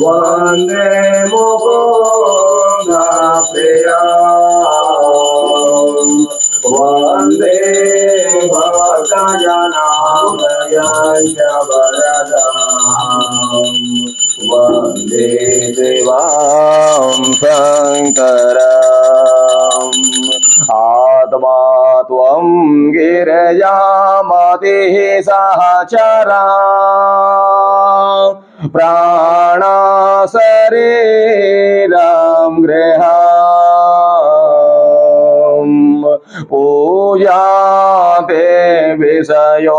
वन्दे मुकुन्द प्रिया वन्दे भक्तजनाभयञ्च वरदाम् वन्दे देवां शङ्करम् आत्मा त्वं गिरजामतिः सहचरा प्राणशरीरं गृहम् पूजाते विषयोपभोगरचना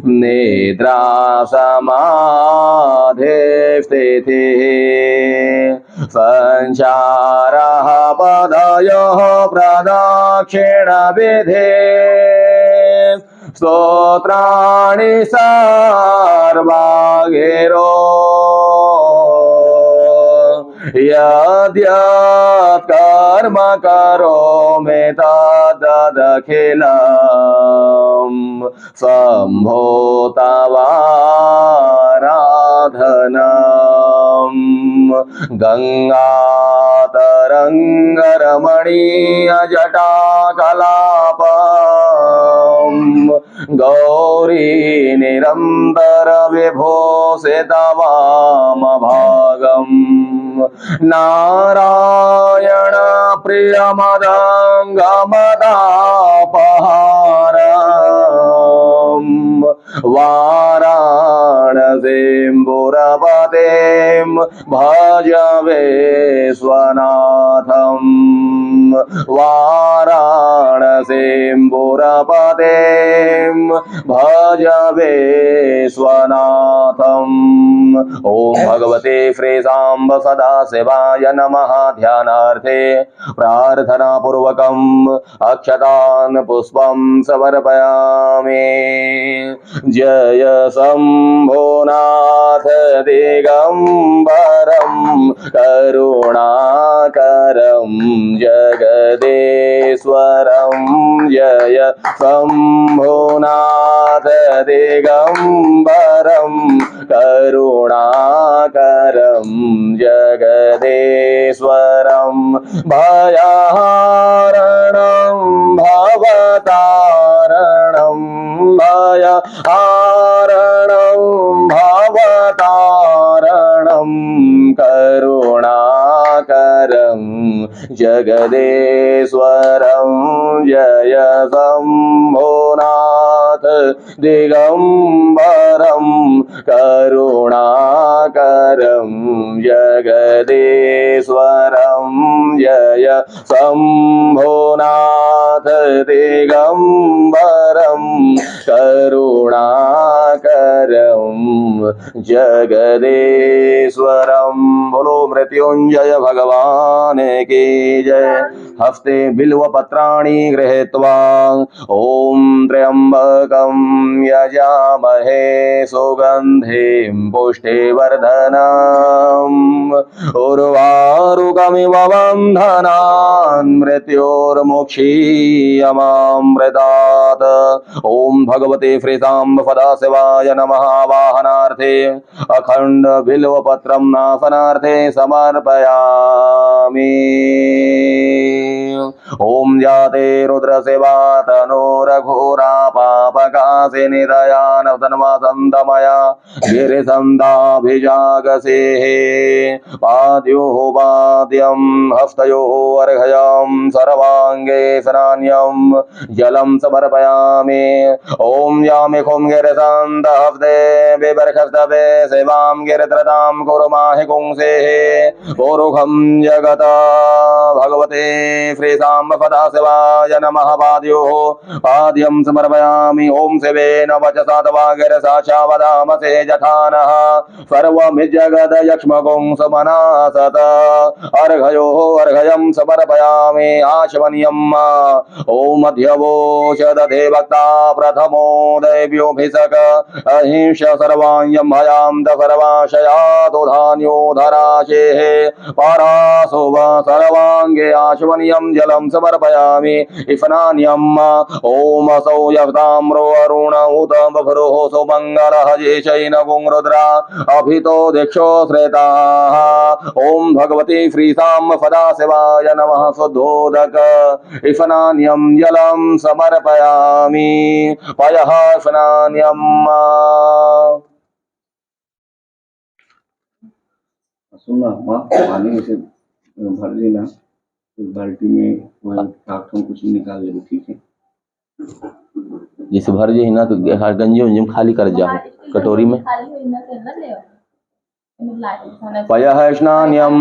निद्रा समाधिस्थितिः संचारः पदयोः प्रदक्षिणविधे स्तोत्राणि सर्वागिरो यद्यत् कर्म करोमि तदखिलं शम्भो तवाराधनम् गङ्गातरङ्गरमणीयजटाकलापम् गौरी निरन्तर विभूषितवामभागम् नारायण प्रियमदङ्गमदापहारम् वाराणसीं पुरपतिं भज विश्वनाथम् वाराणसीं पुरपतिं भज विश्वनाथम् ओम भगवते श्रीसाम्ब सदाशिवाय नमः। ध्यानार्थे प्रार्थना पूर्वकम् अक्षतान् पुष्पं समर्पयामि। जय शम्भोनाथ दिगम्बरं करुणाकरं जगदीश्वरं जय शम्भोनाथ दिगम्बरं करुणाकरं जगदीश्वरं भयहारणं भवतारणं भयहारणं भवतारणं करुणाकरं जगदीश्वरं जय शम्भोनाथ दिगम्बरं करुणाकरं जगदीश्वरं जय शम्भोनाथ दिगम्बरं करुणाकरं जगदीश्वरं। बोलो मृत्युंजय भगवान की जय। हस्ते बिल्वपत्राणि गृहीत्वा ओम त्र्यंबकं यजामहे सुगंधिं पुष्टिवर्धनम् उर्वारुकमिव बन्धनान् मृत्योर्मुक्षीयमामृतात्। ओम भगवते श्रीसाम्ब सदाशिवाय नमः। वाहनार्थे अखंड बिल्वपत्रं नाशनार्थे समर्पयामि। ओम जाते रुद्रसेवा तनोरघोरा पापकाशिनी दयानवतन्वासन्तमया गिरिसन्दाभिजागसेः पाद्योः पाद्यं हस्तयोः अर्घ्यं सर्वाङ्गे स्नान्यं जलं समर्पयामि। ओम यामि खुं गिरिसन्दहस्ते बिबर्खस्तवे सेवां गिरित्रतां कुर्माहि कुंसेः पुरुखं जगत श्रीसाम्ब सदाशिवाय नमः। पाद्योः पाद्यं समर्पयामि। ओम शिवेन वचसा तवागिरसा च वदामसे जठानः सर्वमिज्जगद यक्ष्मगुं समनासत अर्घयो अर्घयं समर्पयामि आशवन्यम् ओम मध्यवोषदधे भक्ता प्रथमो दैव्योऽभिषक अहिंस सर्वाण्यं हयां सर्वाशयातो धान्यो धराशेः पाराशोभ सर्वाङ्गे आशवन्यं जलं समर्पयामि इफनान्यम् ओम असौ यक्ताम्रो अरुण उत बभ्रुः सुमङ्गलः जेशैनगुं रुद्रा अभितो दीक्षो श्रेताः ओम भगवती श्रीसां सदाशिवाय नमः शुद्धोदक इफनान्यं जलं समर्पयामि पयः इफनान्यम् सुनना माँ पानी में से भर लेना बाल्टी में टाकटों कुछ निकाल लेना ठीक है जैसे भर जाए ना तो गंजी उंजी खाली कर जा कटोरी में पयः स्नान्यं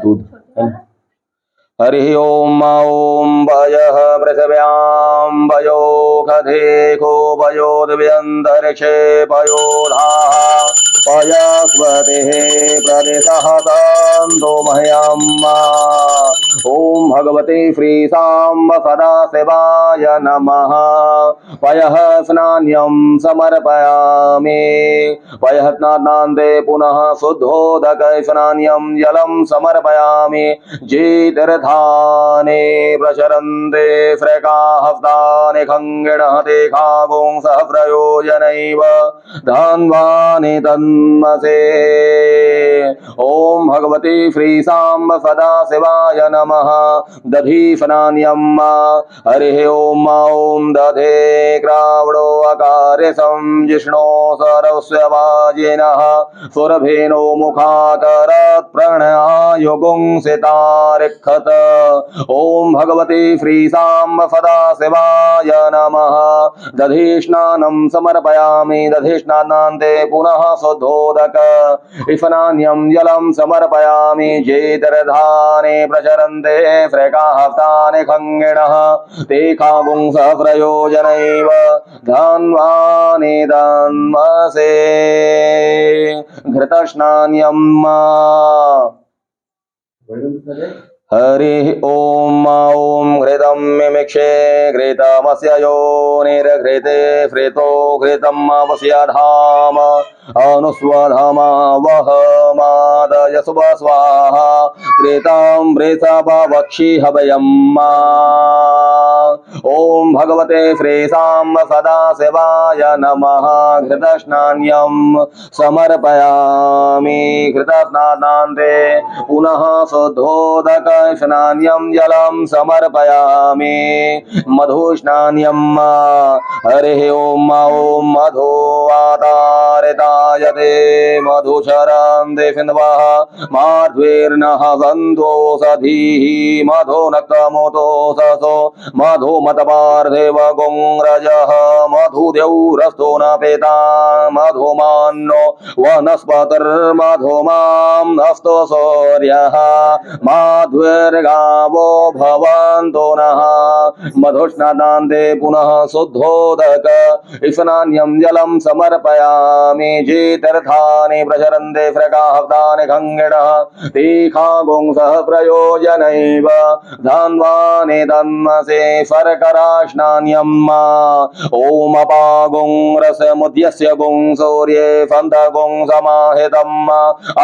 दूध हरि ओम ओम वयः पृथिव्यां वयो खधेको वयो दिव्यन्तरिक्षे पयोधाः पयस्वतिः प्रदिशः तन्तो मह्यम् ओम भगवते श्रीसां सदाशिवाय नमः पयः स्नान्यं समर्पयामि पयः स्नानान्ते पुनः शुद्धोदक स्नान्यं जलं समर्पयामि जेतीर्थानि प्रचरन्ते श्रेकाहस्तानि खङ्गिणः ते खागुं सहप्रयोजनैव धन्वानि तन्मसे ओम भगवते श्रीसां सदाशिवाय नमः दधीफनान्यं हरिः ओम ओम दधे क्रावणो अकारे संजिष्णो सरस्य वाजिनः सुरभेनो मुखाकरत् प्रणयायुगुं सितारिक्षत ओम भगवते श्रीसां सदाशिवाय नमः दधिस्नानं समर्पयामि दधिस्नानान्ते पुनः शुद्धोदक इफनान्यं जलं समर्पयामि जेतीर्थानि प्रचरन्ते श्रेकाहस्तानि खङ्गिणः ते खागुं सहप्रयोजनैव धन्वानि तन्मसे घृतस्नान्यम् हरिः ओम ओम घृतं मिमिक्षे घृतमस्य योनिर्घृते श्रेतो घृतम् अवस्य धाम अनुस्वधामा वहमादय शुभ स्वाहा घृतं वृषभवक्षि हवयम् ओम भगवते श्रीसां सदाशिवाय नमः घृतस्नान्यं समर्पयामि घृतस्नानान्ते पुनः शुद्धोदक स्नान्यं जलं समर्पयामि मधुस्नान्यं हरिः ओम ओम मधु आतारितायते मधुशरं देशिन्वः माध्वीर्नः सन्तोषधीः मधुनक्तमुतोषसो मधुमतपार्थिव गुंरजः मधुद्यौरस्तो न पेता मधुमान्नो वनस्पतिर्मधुमां नस्तो सूर्यः माध्वीर्गावो भवन्तो नः मधुस्नानान्ते पुनः शुद्धोदक स्नान्यं जलं समर्पयामि जेतीर्थानि प्रचरन्ते श्रेकाहस्तानि खङ्गिणः ते खागुं सहप्रयोजनैव धन्वानि तन्मसे शर्करास्नान्यम् ओम अपागुं रसमुद्यस्य गुं सूर्ये फन्तगुं समाहितम्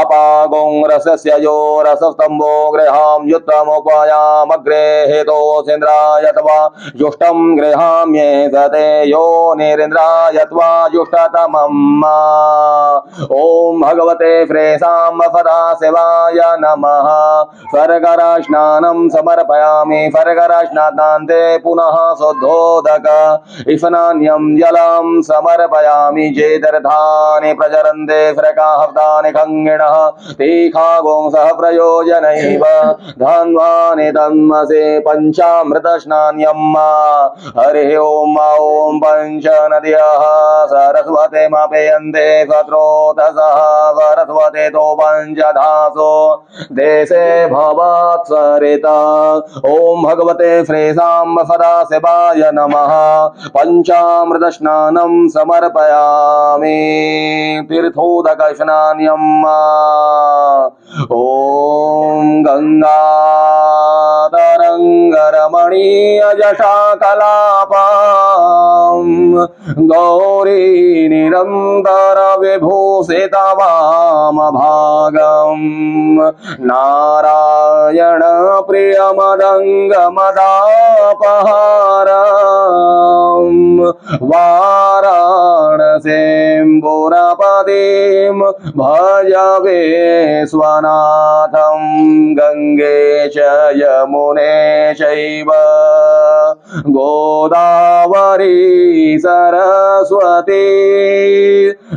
अपागुं रसस्य यो रसस्तम्भो गृहां युक्तमुपयामग्रे हेतोऽसीन्द्राय त्वा जुष्टं गृहाम्येतते यो निरिन्द्राय त्वा जुष्टतमम् ओम भगवते श्रीसां सदाशिवाय नमः शर्करास्नानं समर्पयामि शर्करास्नानान्ते पुनः शुद्धोदक स्नान्यं जलं समर्पयामि जेतीर्थानि प्रचरन्ते श्रेकाहस्तानि खङ्गिणः ते खागुं सहप्रयोजनैव धन्वानि तन्मसे पञ्चामृतस्नान्यं दकैस्नान्यं हरिः ॐ ॐ पंच नद्यः सरस्वतीमपेयन्ते सत्रोतसः सरस्वती तो पंचधासो देशे भवत्सरिता ओम भगवते श्रीशाम्ब सदाशिवाय नमः पंचामृत स्नानं समर्पयामि तीर्थोदक स्नान्यं ओम गंगाधरंगरमणीय जशा कलापं गौरी निरंतर विभूषित वाम भागम नारायण प्रिय मदंग मदापहारम वाराणसीं पुरपतिं भज विश्वनाथं गंगे च यमुने चैव गोदावरी सरस्वती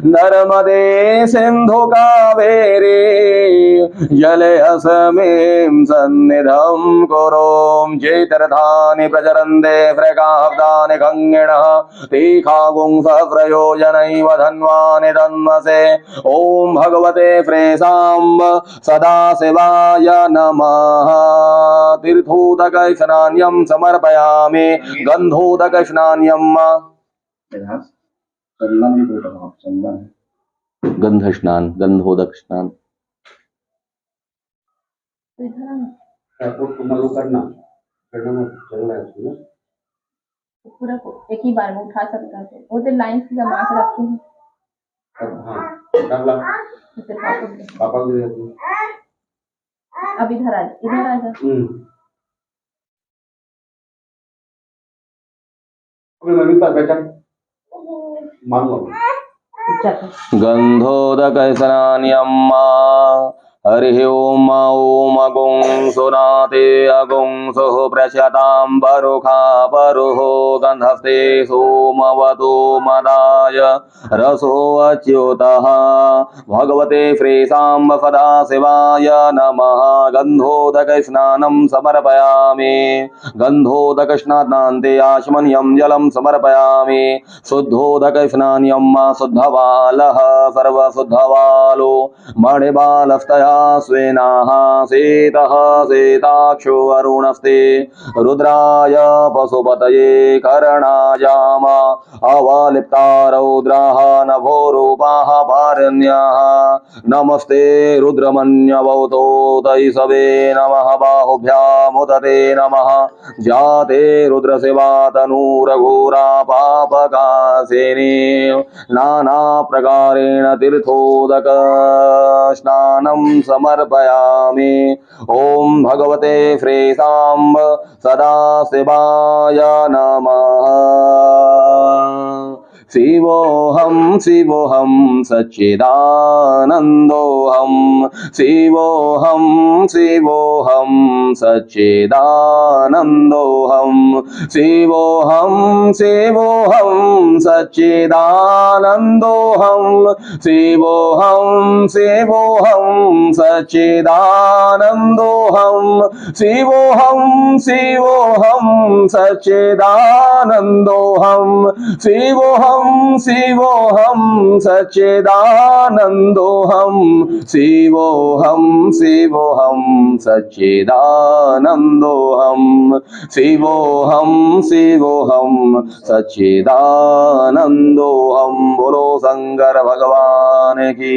नर्मदे सिंधु कावेरी जलेऽस्मिन् सन्निधं कुरुं चैतरथानि प्रचरन्ते मृगाब्दानि खङ्गिणः तीखागुं सहस्रयोजनैव धन्वानि धन्वसे ॐ भगवते श्रीशाम्ब सदाशिवाय नमः तीर्थोदक स्नान्यं समर्पयामि गन्धोदक स्नान्यं चंदन भी बोल रहा हूँ चंदन गंध स्नान गंधोदक स्नान तुम्हारा करना चल रहा है उसमें पूरा एक ही बार में उठा सकता है वो तो लाइन से जमा के रखी है हाँ डाला पापा को दे देती अब इधर आ जा मम्मी पास बैठा मांगो गंधोदक स्नान्यं हरिः ॐ ॐ अगुं सुनाते अगुं सुः प्रशतां बरुखा बरुहो गन्धस्ते सोमवतो मदाय रसो अच्युतः भगवते श्रीशाम्ब सदाशिवाय नमः गन्धोदक स्नानं समर्पयामि गन्धोदक स्नानान्ते आचमनीयं जलं समर्पयामि शुद्धोदक स्नान्यं शुद्धबालः सर्वशुद्धबालो मणिबालस्तया स्वेनाः शीतः शीताक्षो अरुणस्ते रुद्राय पशुपतये कर्णायाम अवलिप्ता रौद्राः नभो रूपाः पारण्याः नमस्ते रुद्रमन्यवतो तैषवे नमः बाहुभ्यामुदते नमः जाते रुद्रशिवा तनूरघोरा पापकाशिनी नाना प्रकारेण तीर्थोदक स्नानं समर्पयामि ओम भगवते श्रीशाम्ब सदाशिवाय नमः शिवोऽहं शिवोऽहं सच्चिदानन्दोऽहं शिवोऽहं शिवोऽहं सच्चिदानन्दोऽहं शिवोऽहं शिवोऽहं सच्चिदानन्दोऽहं शिवोऽहं शिवोऽहं सच्चिदानन्दोऽहं शिवोऽहं शिवोऽहं सच्चिदानन्दोऽहं शिवोऽहं शिवोऽहं सच्चिदानन्दोऽहं शिवोऽहं शिवोऽहं सच्चिदानन्दोऽहं शिवोऽहं शिवोऽहं सच्चिदानन्दोऽहं बोलो शंकर भगवान की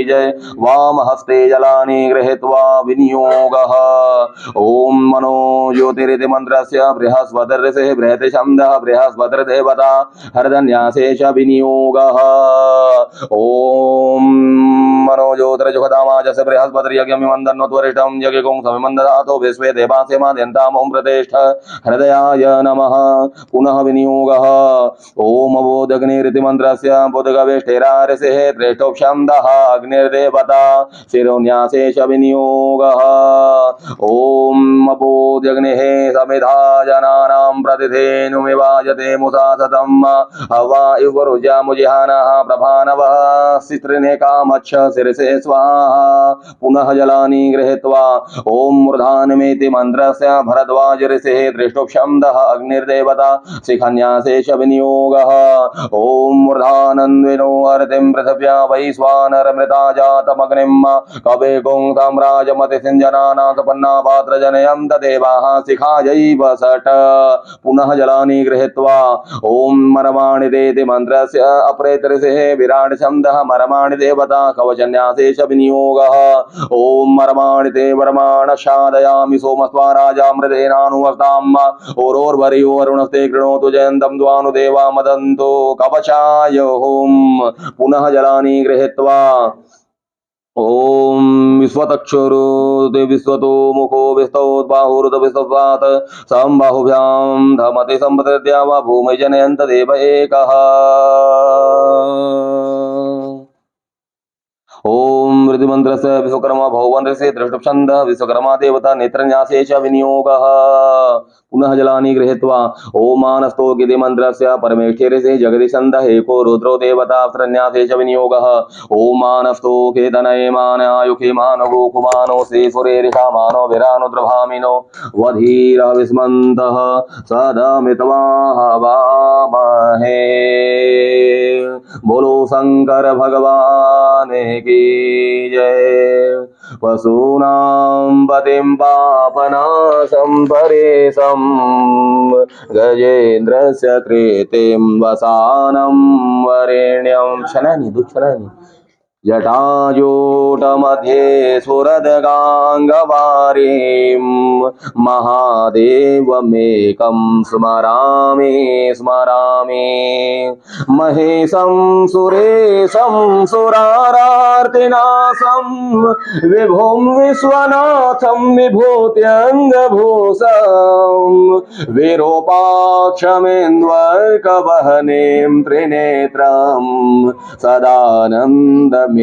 जय वाम हस्ते जलानि गृहीत्वा विनियोगः ओम मनो ज्योतिरिति मंत्रस्य बृहस्पतिर्षिः बृहति छन्दः बृहस्पतिर्देवता हरधन्यासे च विनियोगः ओम मनो ज्योतिर्जुगदामाजस्य बृहस्पतिर्यज्ञमिमन्दन्नोत्वरिष्ठं यज्ञगुं समिमन्ददातो विश्वे देवास्य माद्यन्ताम् ओम प्रतिष्ठ हृदयाय नमः पुनः विनियोगः ओम बोधग्निरिति मंत्रस्य बुधगवेष्ठिरार्षिः त्रेष्ठोक्षन्दः अग्निर्देवता शिरोन्यासे च विनियोगः ओम बोधग्निः समिधा जनानां प्रतिधेनुमिवाजते मुसा सतम् हवा वायुवरुजा मुजिहानः प्रभानवः शिस्त्रिनेकामच्छ शिरसे स्वाहा पुनः जलानि गृहीत्वा ओम मूर्धानमेति मन्त्रस्य भरद्वाज ऋषिः दृष्टुप्छन्दः अग्निर्देवता शिखन्यासेश विनियोगः ओम मूर्धानन्विनो अर्तिं पृथिव्या वैश्वानरमृता जातमग्निं कवे गुंसं राजमतिसिञ्जनाना सपन्ना पात्रजनयं तदेवाः शिखायैव सट पुनः जलानि गृहीत्वा ओम मरमाणि देति मन्त्रस्य अप्रेत ऋषिः विराट छन्दः मरमाणि देवता कवचन्यासेश विनियोगः ओम मरमाणि ते वरमाण शादयामि सोमस्त्वा राजामृतेनानुवर्ताम् ओरोर्वर्यो वरुणस्ते कृणोतु जयन्तं द्वानुदेवा मदन्तु कवचाय ओम पुनः जलानि गृहीत्वा ओम विश्वतक्षुरुते विश्वतो मुखो विस्तौद्बाहुरुत विस्तवात् संबाहुभ्यां धमति संपत्त्या वा भूमि जनयन्त देव एकः ओम ऋतुमन्त्रस्य विश्वकर्मा भगवान् ऋषि दृष्टुप्छन्दः विश्वकर्मा देवता नेत्रन्यासेश विनियोगः पुनः जलानि गृहीत्वा ओम मानस्तोगिति मन्त्रस्य परमेष्ठि ऋषिः जगदीशन्दः एको रुद्रो देवता अप्सरन्यासेश विनियोगः ओम मानस्तोके तनये मानायुखे मानवो कुमानो श्रीसुरेरिषा मानो विरानो द्रभामिनो वधीरः विस्मन्तः सदमित्वाहवामहे बोलो शंकर भगवान की जय। पशूनां पतिं पापनाशं परेशं गजेन्द्रस्य कृतिं वसानं वरेण्यं शनानि दुःशनानि जटाजूटमध्ये सुरदगाङ्गवारीं महादेवमेकं स्मरामि स्मरामि महेशं सुरेशं सुरारार्तिनाशं विभुं विश्वनाथं विभूत्यङ्गभूषं विरूपाक्षमेन्वर्कवहनीं त्रिनेत्रं सदानन्दमीडे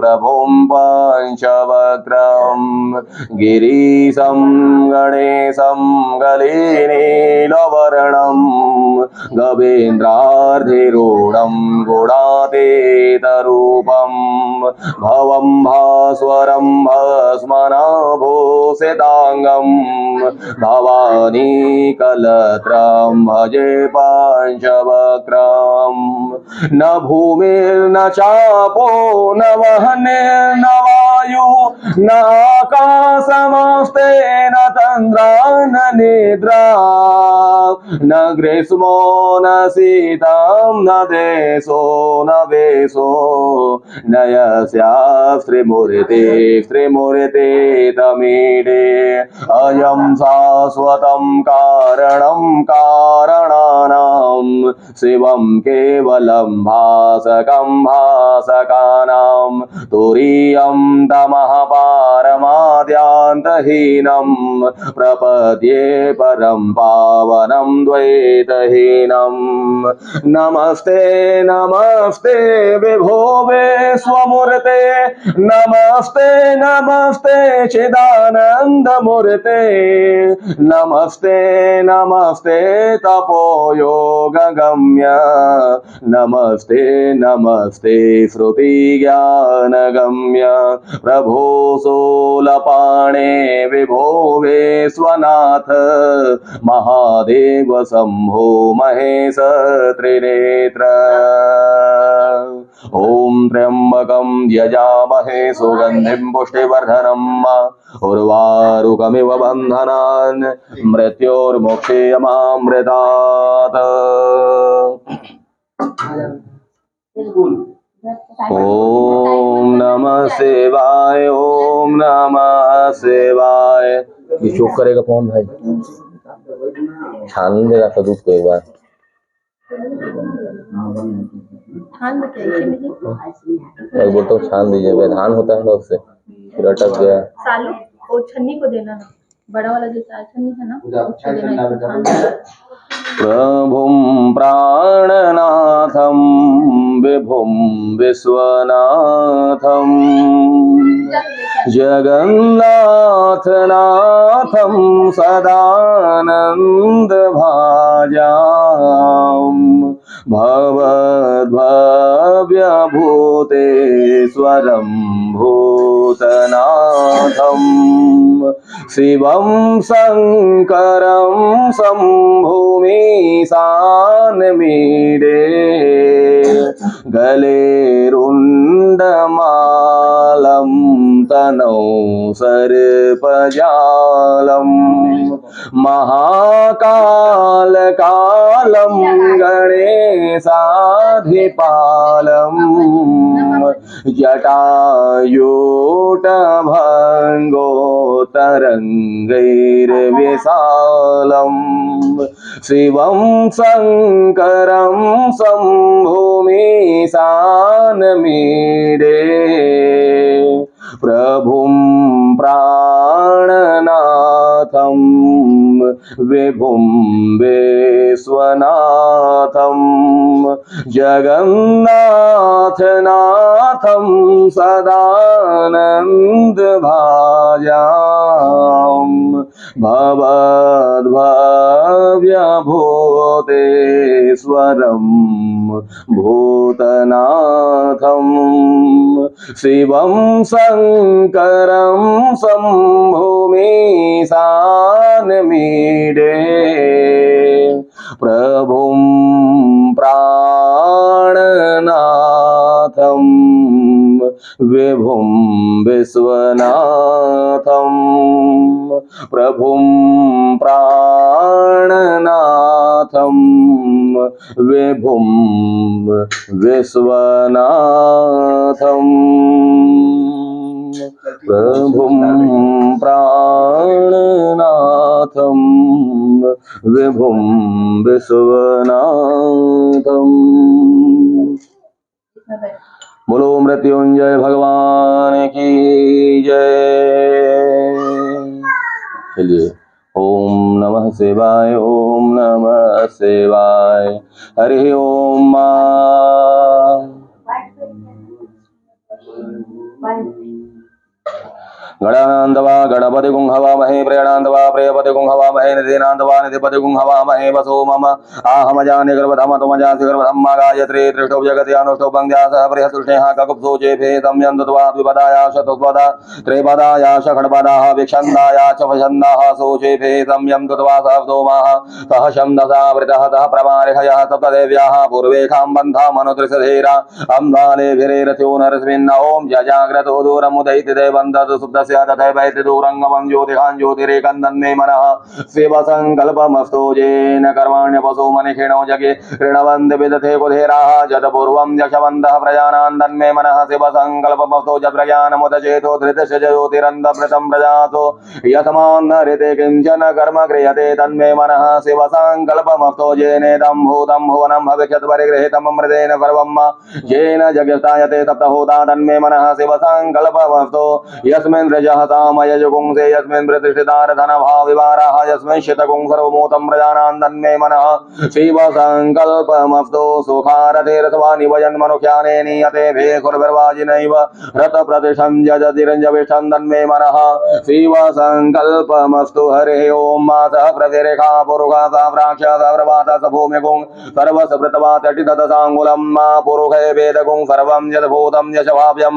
प्रभुं पञ्चवक्त्रं गिरीशं गणेशं गलेनीलवर्णं गवेन्द्रार्धिरूढं गुणातीतरूपं भवं भास्वरं भस्मनाभूषिताङ्गं भवानी कलत्रं भजे पञ्चवक्त्रं न भूमिर्न चापो न वह्निर्न वायुः न आकाशमस्ते न तन्द्रा न निद्रा न ग्रीष्मो न शीतं न देशो न वेशो न यस्यास्त्रिमूर्ते स्त्रिमूर्ते तमीडे अयं शाश्वतं कारणं कारणानां शिवं केवलं भासकं भासकानां तुरीयं तमः पारमाद्यान्तहीनं प्रपद्ये परं पावनं द्वैतहीनं नमस्ते नमस्ते विभो विश्वमूर्ते नमस्ते नमस्ते चिदानन्दमूर्ते नमस्ते नमस्ते तपोयोगगम्य नमस्ते नमस्ते श्रुतिज्ञानगम्य प्रभो शूलपाणे विभो विश्वनाथ महादेव शम्भो महेश त्रिनेत्र ओम त्र्यंबकं यजामहे सुगन्धिं पुष्टिवर्धनम् उर्वारुकमिव बन्धनान् मृत्योर्मोक्षेयमामृतात् ओम नमः शिवाय ओम नमः शिवाय। ये चुप करेगा कौन भाई? छान देगा तो दूध को एक बार धान बताइए मुझे एक बोलता हूँ छान दीजिए। वे धान होता है ना उससे फिर अटक गया। सालू वो छन्नी को देना ना, बड़ा वाला जो छन्नी है ना उसको देना इसको छान देना। प्रभुं प्राणनाथं विभुं विश्वनाथं जगन्नाथनाथं सदानन्दभाजां भवद्भव्यभूतेश्वरं भूतनाथं शिवं शङ्करं शम्भुमि सानमीडे गले रुण्डमालं तनौ सर्पजालं महाकालकालं गणेशाधिपालं जटायूटभङ्गोतरङ्गैर्विशालं शिवं शङ्करं शम्भुमि सानमीडे प्रभुं प्राणनाथं विभुं विश्वनाथं जगन्नाथनाथं सदानन्दभाजां भवद्भव्यभूतेश्वरं भूतनाथं शिवं शङ्करं शम्भुमि सानमीडे प्रभुं प्राणनाथं विभुं विश्वनाथं प्रभुं प्राणनाथं विभुं विश्वनाथं प्रभुं प्राणनाथं विभुं विश्वनाथं। बोलो मृत्युंजय भगवान की जय। चलिए ओम नमः शिवाय, ओम नमः शिवाय। हरि ओम गणानान्दवा गणपति गुं हवामहे, प्रेणान्दवा प्रेयपति गुं हवामहे, निधिनान्दवा निधिपति गुं हवामहे। वसो मम आहमजानि गर्भधम तुमजासि गर्भधम्मा गायत्री त्रिष्टौ जगति अनुष्टौ पंक्त्यासः बृहत्तुष्णेः ककुप्सो चेभेदं यन्तत्वा द्विपदाया शतुपदा त्रिपदाया षड्पदाः विक्षन्दाया च वशन्दाः सोचेभेदं यन्तत्वा सप्तोमाः सह शन्दसा वृतः तः प्रमारिहयः सप्तदेव्याः पूर्वेखां बन्धामनुदृशधीरा अम्बालेभिरेरथ्यो नरस्मिन् ॐ जजाग्रतो दूरमुदैति देवन्दतु सुप्तस्य तथैवैति दूरङ्गमं ज्योतिहां ज्योतिरेकन्दन्मे मनः शिवसङ्कल्पमस्तु येन कर्माण्यपशो मनिषिणो जगे ऋणवन्ति विदधे कुधेराः जतपूर्वं यशवन्तः प्रजानान् तन्मे मनः शिवसङ्कल्पमस्तु जप्रज्ञानमुदचेतो धृतस्य ज्योतिरन्धमृतं प्रजातो यतमान्नरिते किञ्चन कर्म क्रियते तन्मे मनः शिवसङ्कल्पमस्तु येनेदं भूतं भुवनं भविष्यत् परिगृहीतममृतेन सर्वं येन जगस्तायते सप्तहोता तन्मे मनः शिवसङ्कल्पमस्तु यस्मिन् रजः सामयजुगुंसे यस्मिन् प्रतिष्ठितारधनभाविवाराः यस्मिन् शितगुं सर्वमूतं प्रजानां तन्मे मनः शिवसङ्कल्पमस्तु सुखारथेरथवा निभजन् मनुष्याने नीयते भेकुर्भिर्वाजिनैव रथप्रतिशं जजतिरञ्जविष्ठं तन्मे मनः शिवसङ्कल्पमस्तु हरिः ओं मासः प्रतिरेखा पुरुषा साव्राक्ष सव्रवात सभूमिगुं सर्वसभृतवा तटितदसाङ्गुलं मा पुरुषे वेदगुं सर्वं यद्भूतं यशभाव्यं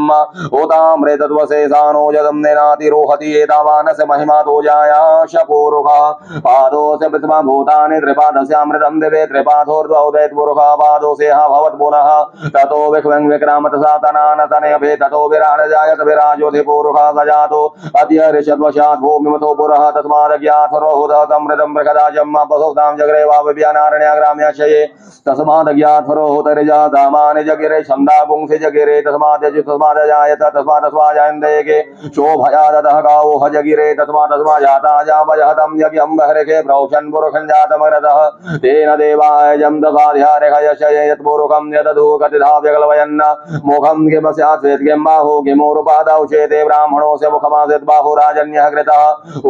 उतामृतत्वशेषानो यदं निनातिरोहति एतावानस्य महिमा तो जायाश पुरुषः पादोऽस्य प्रथमभूतानि त्रिपादस्यामृतं दिवे त्रिपाथोर्ध्वौदैत्पुरुषः पादोऽस्यः भवत्पुनः ततो विक्वं विक्रामत सातनानतनयभे ततो विराजजायत विराजोऽधिपुरुषः सजातो अद्य ऋषद्वशात् भूमिमतो पुरः तस्मादज्ञातरोहुतमृतं बृहदाजम् पशुतां जगरे वाव्यानारण्याग्राम्याशये तस्मादज्ञातरोहुतरिजातामानि जगिरे छन्दागुंसि जगिरे तस्मादजायत तस्मादस्वाजायन्ते के शोभयादतः गावो हजगिरे तस्मादस्माजाता जावजहतं यज्ञं बहृके प्रौषन् पुरुषं जातमरतः तेन देवाय जं दधाध्यार्यशये यत्पुरुषं यदधु कतिधा व्यगलवयन्न मुखं किमस्यात् स्वेत् किं बाहो किमूरुपादौ चेते ब्राह्मणोऽस्य मुखमासीत् बाहुराजन्यः कृतः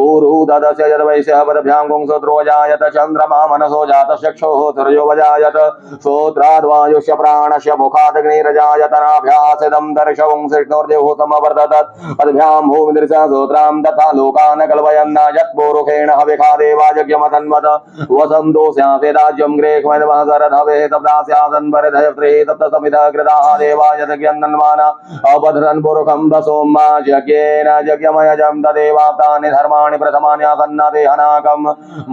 ऊरु ददस्य यद्वैश्यः पदभ्यां गुंसुद्रोजायत चन्द्रमा मनसो जातचक्षुः सूर्योऽवजायत श्रोत्राद्वायुष्य प्राणस्य मुखादग्निरजायत नाभ्यासिदं दर्शवं कृष्णोर्देवो समवर्तत पदभ्यां भूमिदृशा सूत्रां तथा लोकान् कल्पयन् यत्पूरुषेण हविषा देवा यज्ञमतन्वत वसन्तो स्यासेदाज्यं ग्रेह्मदमः सरधवे सप्तास्यासन् वरधयत्रे सप्तसमितः कृताः देवा यज्ञन्नन्वाना अपधरन् पुरुषं दसोमा यज्ञेन यज्ञमयजं तदेवाप्तानि धर्माणि प्रथमान्यासन्नते हनाकं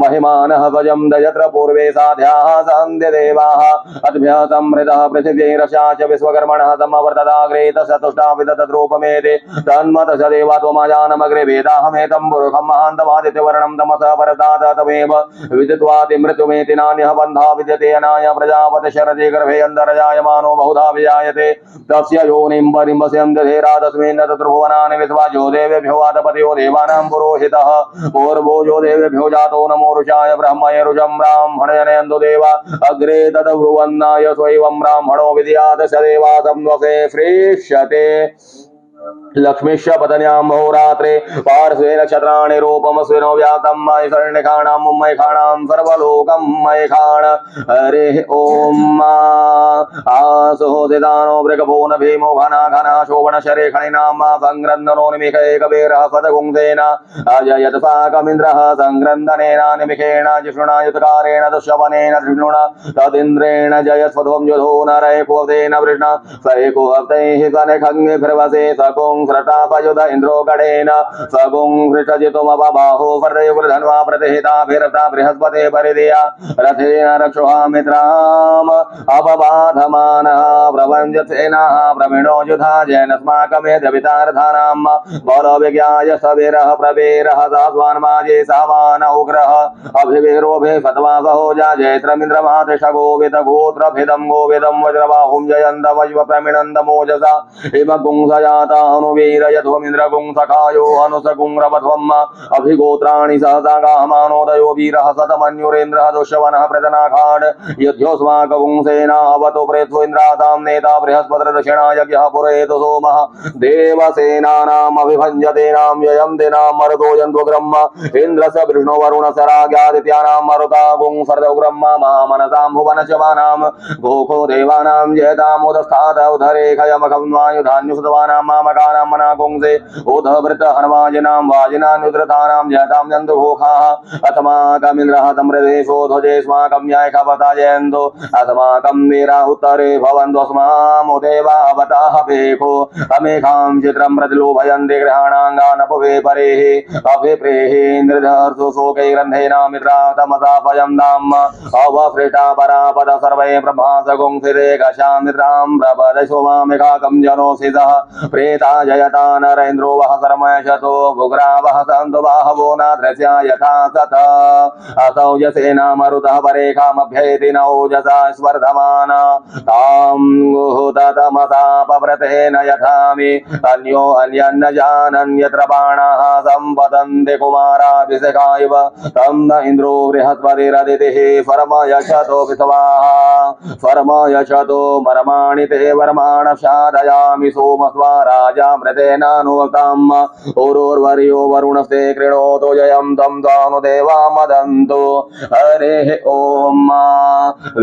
महिमानः भजं दयत्र पूर्वे साध्याः सन्ति देवाः अद्भ्यः संहृतः पृथिवीरशा च विश्वकर्मणः समवर्तदाग्रे तस्यतुष्टाविदतद्रूपमेते तन्मत स देवा त्वमजानमग्रे वेदाहमेतं पुरुषं महान्तमादित्यवर्णं तमसः परतात् तमेव विदित्वाति मृत्युमेति नान्यः बन्धः विद्यते अनाय प्रजापति शरदे गर्भे अन्तर्जायमानो बहुधा विजायते तस्य योनिं परिम्बस्यं दधेरा तस्मिन् तत्त्रिभुवनानि विश्वा जो देवेभ्यो आदपत्यो देवानां पुरोहितः पूर्वो जो देवेभ्यो जातो नमो ऋषाय ब्रह्मये ऋषं ब्राह्मणजनयन्तु देवा अग्रे तद्ब्रुवन्नाय स्वैवं ब्राह्मणो विद्यात् स देवा संवसे श्रेष्यते लक्ष्मीश्च पतन्यां होरात्रे पार्श्वे नक्षत्राणि रूपमस्विनो व्यातं मयि शरण्यखाणां मुम्मयखाणां सर्वलोकं मयखाण हरे ॐ आसुहोदिदानो मृगभून भीमो घना घना शोभनशरे खणिनां संग्रन्दनो निमिखे कबीरः पदगुंसेन अजयत साकमिन्द्रः संग्रन्दनेन निमिखेण जिष्णुना युतकारेण दुष्यवनेन धृष्णुना तदिन्द्रेण जयस्वधों युधो नरय कुवतेन वृष्ण सैको हस्तैः सनखङ्गे भ्रवसे सकुं स्रटापयुध इन्द्रो गणेन सगुं हृषजितुमबाहो वर्धयुगधन्वा प्रतिहिताभिरता बृहस्पते परिदेया रथेन रक्षोहा मित्राम् अपबाधमानः प्रवञ्जसेनाः प्रवीणो युधा जैनस्माकमेधवितार्थानां बलविज्ञाय सवीरः प्रवीरः सास्वान्माजे सावान उग्रः अभिवीरोभे फत्वा सहोजा जैत्रमिन्द्रमातृषगोवितगोत्रभिदं गोविदं वज्रबाहुं जयन्तमज्व प्रमिणन्तमोजसा हिमगुंसजाता अनुवीरयध्वमिन्द्रगुंसखायो अनुसगुंरवध्वम् अभिगोत्राणि सहसा गाहमानोदयो वीरः सतमन्युरेन्द्रः दुष्यवनः प्रदनाखाड् युध्योऽस्माकगुंसेना अवतु प्रेत्सु इन्द्रासां नेता बृहस्पतिर्दक्षिणा यज्ञः पुरेतु सोमः देवसेनानाम् अभिभञ्जतेनां ययं दिनां मरुतो यन्त्वग्रह्म इन्द्रस्य विष्णु वरुणस्य राज्ञादित्यानां मरुता गुंसर्दौग्रह्म महामनसां भुवनशवानां घोखो देवानां जयतामुदस्थात उदरेखयमखं वायुधान्युसुतवानां मामकानां मनागुंसे उदभृत हनुमाजिनां वाजिनान्युद्रतानां जयतां यन्तुघोखाः अस्माकमिन्द्रः समृद्धेशो ध्वजे स्माकं यायखवता जयन्तु अस्माकं वीरा उत्तरे भवन्तु अस्मामो देवावताः भेखो अमेखां चित्रं प्रतिलोभयन्ति ग्रहाणाङ्गानपवे परेः अभिप्रेः निर्धर्षु शोकैरन्धेना मित्रातमसाफयं दाम् अवसृष्टा परापद सर्वे प्रभासगुंसिरे गशामित्रां प्रपदशोमामिकाकं जनोसितः प्रेता जयता नरेन्द्रो वः शर्मशतो भुग्रावः सन्तु बाहवो नाद्रस्या यथा सतः असौ यसेना मरुतः परेखामभ्येति न ओजसा स्वर्धमाना तां गुहुततमसा पव्रतेन यथामि अन्यो अन्यन्न जानन् यत्र बाणाः सम्पतन्ति कुमाराभिषेका इव तं न इन्द्रो बृहस्पतिरदितिः परमयशतो विश्वाः परमयशतो मर्माणि ते वर्माणशादयामि सोमस्वा राजा मृतेनानुवक्ताम् उरुर्वर्यो वरुणस्ते कृणोतु जयं तं दानुदेवा मदन्तु हरेः ॐ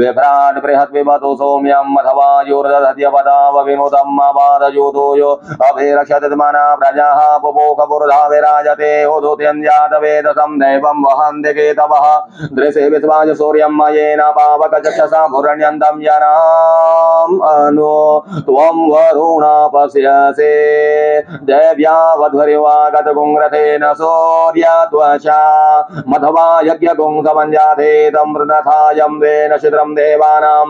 विभ्राट् बृहद्विमतु सौम्यम् अथवा युर्दधत्यपदाव विनुतम् अवादयूतो यो अभिरक्षतमना प्रजाः पुपोखपुरुधा विराजते उदुत्यं जातवेदसं दैवं वहन्ति केतवः दृशे विश्वाय सूर्यं मयेन पावकचक्षसा भुरण्यन्तं जनाम् अनु त्वं वरुण पश्यसे देव्या वध्वर्युवागतगुंरथेन सूर्यत्वचा मध्वा यज्ञगुंसमञ्जाते तं मृतथायं वेन शिद्रं देवानां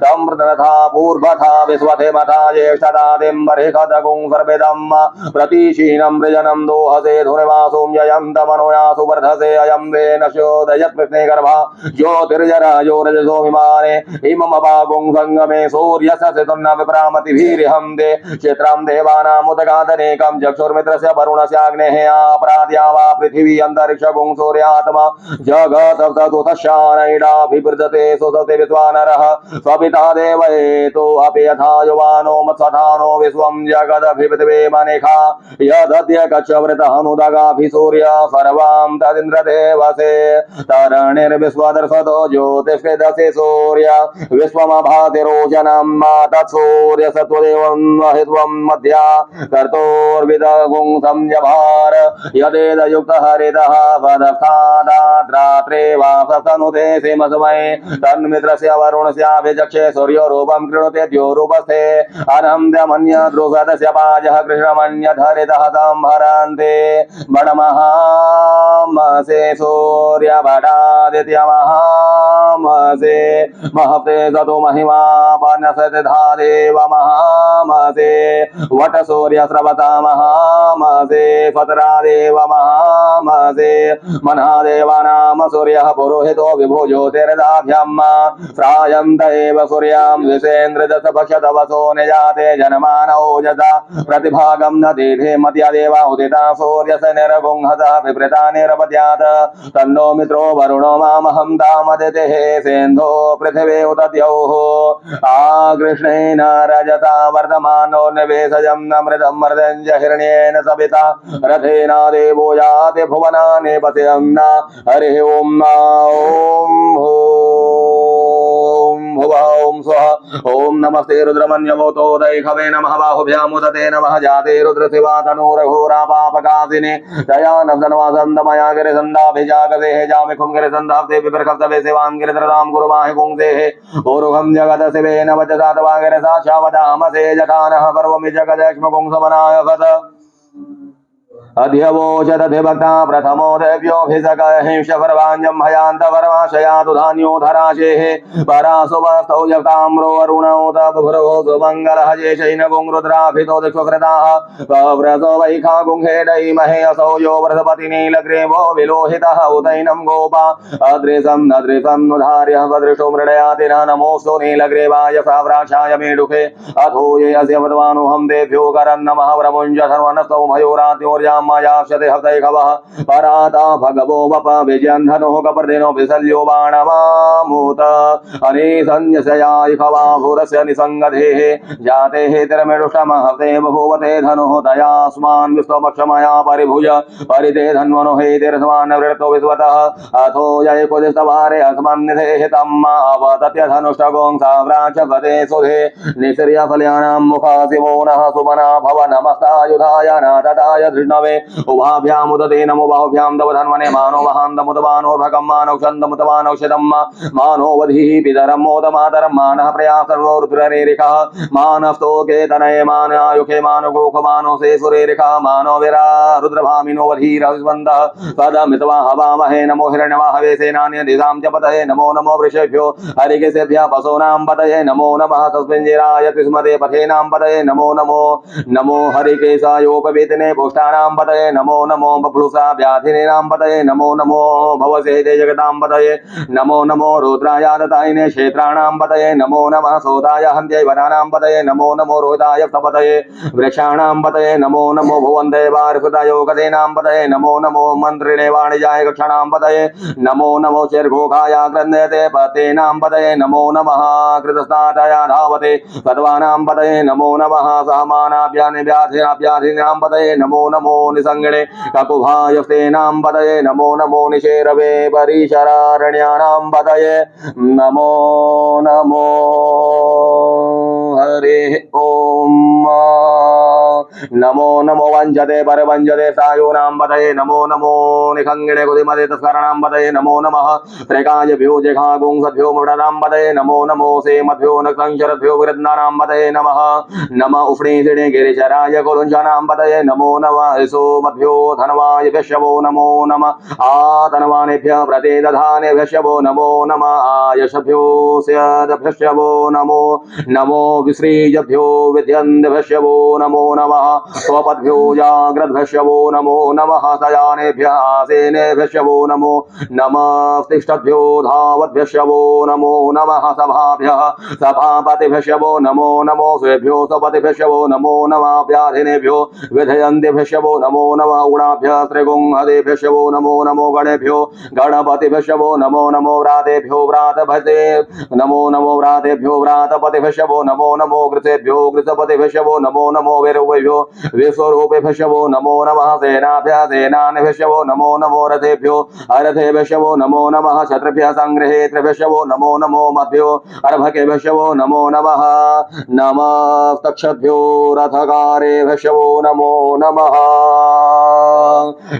तं मृतथा पूर्वथा विश्वथे मथा ज्येष्ठदातिं बर्हिखतगुं सर्वेदं प्रतीशीनं वृजनं दोहसे धुनिवासुं जयन्तमनुयासु वर्धसे अयं वेन शोदयत्कृष्णे गर्भा ज्योतिर्जराजो रजसो विमाने इममपागुं संगमे सूर्यस्य तुन्न विप्रामतिभिर्हं दे क्षेत्रं देवानामुदगादनेकं चक्षुर्मित्रस्य वरुणस्याग्नेः आपराद्या वा पृथिवी अन्तरिक्षगुं सूर्यात्मा जगत्सप्तदुतशानैडाभिवृद्धते सुसते विश्वानरः सविता देवहेतो अपि यथा युवानो मत्स्वधानो विश्वं जगदभिपृथिवे मनिखा यदद्य कच्छवृतहनुदगाभिसूर्य सर्वां तदिन्द्रदेवसे तरणिर्विश्वदर्शतो ज्योतिष्कृदसि सूर्य विश्वमभातिरोचनं तत्सूर्यसत्त्वदेवं महित्वं मध्या कर्तोर्विदगुं संजभार यदेदयुक्तः हरितः वदस्थादाद्रात्रे वासस्तनुते सिमस्मै तन्मित्रस्य वरुणस्याभिचक्षे सूर्योरूपं कृणुते द्योरूपस्थे अनन्द्यमन्यद्रुगदस्य पाजः कृष्णमन्यधरितः संभरन्ते बडमहामसे सूर्यबडादित्यमहामसे महते सतो महिमा पन्नसतिधा देव महामसे वटसूर्यस्रवता महामसे फतरादेव महामसे मन्हादेवानां सूर्यः पुरोहितो विभो ज्योतिर्दाभ्याम् श्रायन्त एव सूर्यां विसेन्द्रदशभक्षतवसो निजाते जनमानौ जता प्रतिभागं न दीर्घे मत्यादेव उदिता सूर्यस्य निरगुंहतः विपृता निरपद्यात् तन्नो मित्रो वरुणो मामहं तामदितिः सेन्धो पृथिवी उदद्यौः आकृष्णेन रजता वर्धमानो निवेशजं नमृतं मर्दञ्च हिरण्येन सविता रथेन देवो याति भुवनानि पश्यन् हरिः ॐ ॐ स्वः ॐ नमस्ते रुद्रमन्यवोतोदैखवे नमः बाहुभ्याम् उदते नमः जाते रुद्रशिवा तनूरघोरापापकासिने दयानन्दनवासन्दमया गिरिसन्दाभिजागसेः जामिखुं गिरिसन्दाब्दे विप्रकप्तवे शिवां गिरिधरतां गुरुमाहि पुंसेः ऊरुघं जगत शिवेन वचसा तवा गिरिसाक्षावदामसे जठानः पर्वमि जगदक्ष्मकुं समनाय गत अध्यवोचदधिभक्ता प्रथमो देव्योऽभिषकहिंशपर्वाञ्जं भयान्तपरमाशयातु धान्योधराशेः परासुवस्तौ जगताम्रो अरुणौ तपभुरो सुमङ्गलः जेशैनगुं रुद्राभितो दिक्षुकृताः पव्रतो वैखागुंहेडैमहे असौ यो वृषपतिनीलग्रीवो विलोहितः उदैनं गोपा अदृशं नदृशं नुधार्यः वदृशो मृडयाति न नमोऽस्तु नीलग्रीवाय साव्राक्षाय मेढुके अथो ये अस्य वदवानुहं देभ्यो करन्नमः प्रमुञ्च सर्वनस्तौ मयूरात्योर्या मायाक्षते हस्तैखवः पराता भगवो वप विजयन्धनुः कपर्दिनो विसल्यो बाणमामूत अनेसंयसयायिखवा भूरस्य निसङ्गधेः जातेः तिरमेडुष्टमहते बभूवते धनुः दयास्मान् विश्वपक्षमया परिभुज परिते धन्वनो हे तिरस्मान् वृतो विश्वतः अथो जयकुदिस्तवारे अस्मन्निधेः तम् अवदत्य धनुष्टगों साव्राक्षपते सुधे निःश्रियफल्यानां मुखा शिवो नः सुमना भव नमस्तायुधाय नादताय धृष्णवे उभाभ्याम् उदते नमो बाहुभ्यां तव धन्वने मानो महान्तमुतमानोर्भगं मानौषन्दमुतमानौषधं मानोवधिः पितरं मोदमातरं मानः प्रयासर्वो रुद्ररेरिकः मानस्तोके तनये मानायुखे मानुगोख मानोसे सुरेरिकः मानो विरा रुद्रभामिनो वधीरविस्वन्दः पदमित्वा हवामहे नमो हिरण्यवाहवे सेनान्यदिशां च पतये नमो नमो वृषेभ्यो हरिकेशेभ्यः पशूनां पतये नमो नमः तस्मिञ्जिराय तिस्मते पथेनां पतये नमो नमो नमो हरिकेशायोपवेतने पुष्टानां पतये नमो नमो बभ्लुषा व्याधिनीनां पतये नमो नमो भवसेते जगतां पतये नमो नमो रुद्राय दतायिने क्षेत्राणां पतये नमो नमः सोदाय हन्त्यै वनानां पतये नमो नमो रोहिताय पतये वृक्षाणां पतये नमो नमो भुवन्ते वार्कृतयोगदेनां पतये नमो नमो मन्त्रिणे वाणिजाय कक्षाणां पतये नमो नमो चिर्घोखाय क्रन्दते पतेनां पतये नमो नमः कृतस्नाताय धावते पद्वानां पतये नमो नमः सहमानाभ्यानि व्याधिनाभ्याधिनां पतये नमो नमो निसङ्गणे ककुभायस्तेनां पतये नमो नमो निशेरवे परिशरारण्यानां पतये नमो नमो हरिः ॐ नमो नमो वञ्जते परवञ्जते सायूनां पतये नमो नमो निखङ्गिणे कुदिमते तस्कराणां पतये नमो नमः त्रिकायभ्यो जिघागुंसभ्यो मृडानां पतये नमो नमो सेमभ्यो नक्तंशरभ्यो वृद्धानां पतये नमः नम उष्णीषिणे गिरिचराय कुलुञ्चानां पतये नमो नमः सोमभ्यो धनवाय भ्यशवो नमो नमः आतनवानेभ्यः प्रतिदधाने भ्यशवो नमो नमः आयशभ्यो स्यदभ्यशवो नमो नमो विश्रीजभ्यो विद्यन्द्भ्यशवो नमो नमः स्वपद्भ्यो जाग्रद्भ्यशवो नमो नमः शयानेभ्यः आसेनेभ्यशवो नमो नमः तिष्ठद्भ्यो धावद्भ्यशवो नमो नमः सभाभ्यः सभापतिभ्यशवो नमो नमो स्वेभ्यो स्वपतिभ्यशवो नमो नमः व्याधिनेभ्यो विधयन्तिभ्यशवो नमो नमः गुणाभ्यः त्रिगुंहदेभ्यशवो नमो नमो गणेभ्यो गणपतिभ्यशवो नमो नमो व्रातेभ्यो व्रातपते नमो नमो व्रातेभ्यो व्रातपतिभ्यशवो नमो नमो कृतेभ्यो कृतपतिभ्यशवो नमो नमो वीरुभ्यो विश्वरूपेभ्यो नमो नमः सेनाभ्यः सेनानिभ्यो नमो नमो रथेभ्यो अरथेभ्यो नमो नमः क्षत्रिभ्यः संगृहेत्रेभ्यो नमो नमो मभ्यो अर्भकेभ्यो नमो नमः नमः तक्षभ्यो रथकारेभ्यो नमो नमः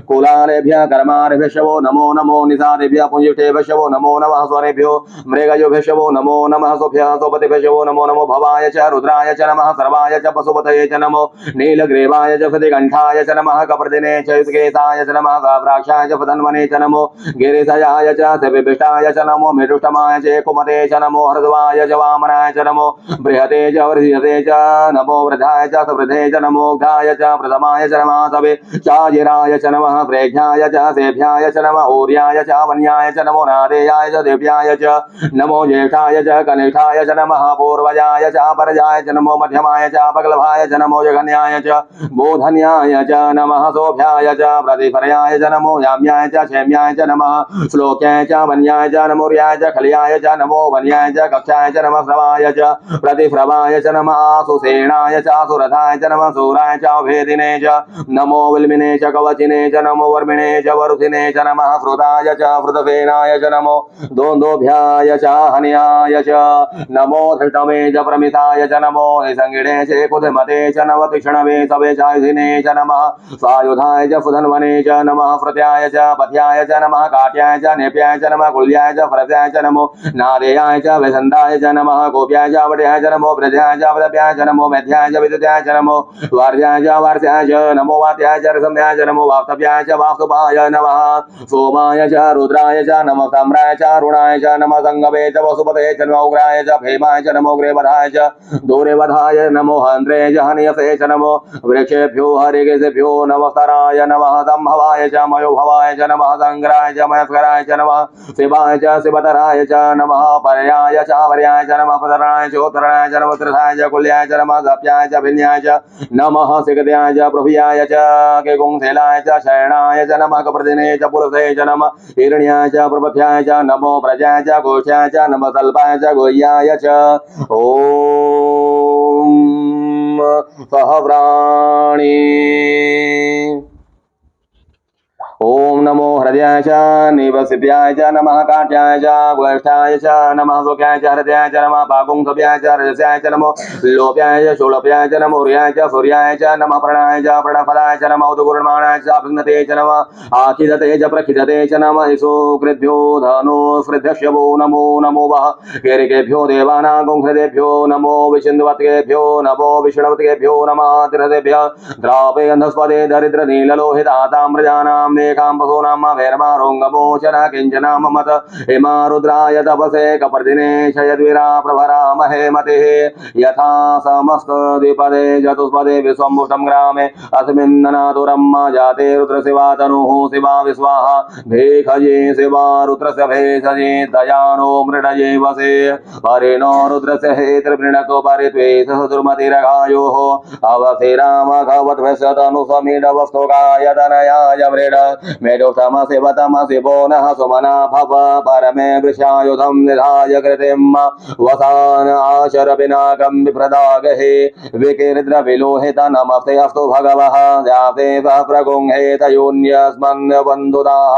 कुलालेभ्यः कर्मारेभ्यो नमो नमो निषादेभ्यः पुंजिष्ठेभ्यो नमो नमः स्वरेभ्यो मृगयोभ्यो नमो नमः सोभ्यः सोपतिभ्यो नमो नमो भवाय च रुद्राय च नमः सर्वाय च पशुपतये च नमो नीलग्रीवाय च फतिकण्ठाय च नमः कपर्दिने च युतकेशाय च नमः गाभ्राक्षाय च फतन्वने च नमो गिरिशयाय च सविभिष्टाय च नमो मृदुष्टमाय च कुमते च नमो हृद्वाय च वामनाय च नमो बृहते च वृहते च नमो वृद्धाय च सवृद्धे च नमो घाय च प्रथमाय च नमः सवे चाजिराय च नमः प्रेघ्याय च सेभ्याय च नमः ऊर्याय च वन्याय च नमो नादेयाय च देव्याय च नमो ज्येष्ठाय च कनिष्ठाय च नमः पूर्वजाय च परजाय च नमो मध्यमाय च पगलभाय च नमो जघन्याय च बोधन्याय च नमः शोभ्याय च प्रतिफर्याय च नमो याम्याय च क्षेम्याय च नमः श्लोक्याय च वन्याय च नमोर्याय च खल्याय च नमो वन्याय च कक्षाय च नमः श्रवाय च प्रतिफ्रवाय च नमः सुसेनाय च सुरथाय च नमः सूराय च भेदिने च नमो विल्मिने च कवचिने च नमो वर्मिणे च वरुथिने च नमः श्रुताय च वृतसेनाय च नमो दोन्दोभ्याय च हन्याय च नमो धृष्टवे च प्रमिताय च नमो निसंगिणे च कुधमते च नमः तीक्ष्णवे सवे चायुधिने च नमः सायुधाय च फुधन्वने च नमः फ्रत्याय च पथ्याय च नमः काट्याय च नेप्याय च नमः कुल्याय च फरत्याय च नमो नादेयाय च वसन्ताय च नमः गोप्याय च वट्याय च नमो वृद्ध्याय च वदप्याय च नमो मेध्याय च विद्याय च नमो वार्याय च वार्त्याय च नमो वात्याय च रसम्याय च नमो वास्तव्याय च वास्तुपाय नमः सोमाय च रुद्राय च नमः ताम्राय च अरुणाय च नमः संगवे च वसुपतये च नमो उग्राय च भीमाय च नमो ग्रेवधाय च दूरेवधाय नमो हन्द्रे च हनियसे च नमो वृक्षेभ्यो हरिकेशेभ्यो नमस्तराय नमः संभवाय च मयोभवाय च नमः संग्राय च मयस्कराय च नमः शिवाय च शिवतराय च नमः पर्याय च वर्याय च नमः पतराय च उत्तराय च नमः त्रिधाय च कुल्याय च नमः दप्याय च भिन्याय च नमः सिगद्याय च प्रभुयाय च केकुंसेलाय च शरणाय च नमः कप्रदिने च पुरुषे च नमः हिरण्याय च प्रपथ्याय च नमो प्रजाय च घोषाय च नमः तल्पाय च गोह्याय च ॐ सहव्राणी ओम नमो हृदयाय च निवसित्याय च नमः काट्याय च गोष्ठाय च नमः सुख्याय च हृदयाय च नमः पागुंसभ्याय च रजस्याय च नमो लोप्याय च शूलप्याय च नमो उर्याय च सूर्याय च नमः प्रणाय च प्रणफलाय च नमः उदुगुर्माणाय च अभिघ्नते च नमः आखिदते च प्रखिदते च नमः सुकृद्भ्यो धनुस्कृद्भ्यो नमो नमो वः केरिकेभ्यो देवानां हृदेभ्यो नमो विचिन्वत्केभ्यो नमो विष्णवत्केभ्यो नमः तिरदेभ्यः द्रावे गन्धस्पदे दरिद्र नीललोहिताताम्रजानां काम्बसोनाम भैरमारोङ्गमोचन किञ्चनाम मत हेमा रुद्राय तपसे कपर्दिने शयद्वीरा प्रभरामहे मतिः यथा समस्तद्विपदे चतुष्पदे विश्वम्भुष्टं ग्रामे अस्मिन्ननातुरम् जाते रुद्रशिवा तनुः शिवा विश्वाहा भेखये शिवा रुद्रस्य भेषजे दयानो मृडये वसे हरिणो रुद्रस्य हेतृवृणतो परित्वे सह दुर्मतिरघायोः अवधिरामघवद्भस्य तनुसमीडवस्तुकाय तनयाय मृड मेरुतमशिवतमशिवो नः सुमना भव परमे वृषायुधं निधाय कृतिं वसान आशरपिनाकं विप्रदागहे विकीर्द्रविलोहित नमस्ते अस्तु भगवः व्यासे सहस्रगुंहेत योन्यस्मन्वन्धुदाः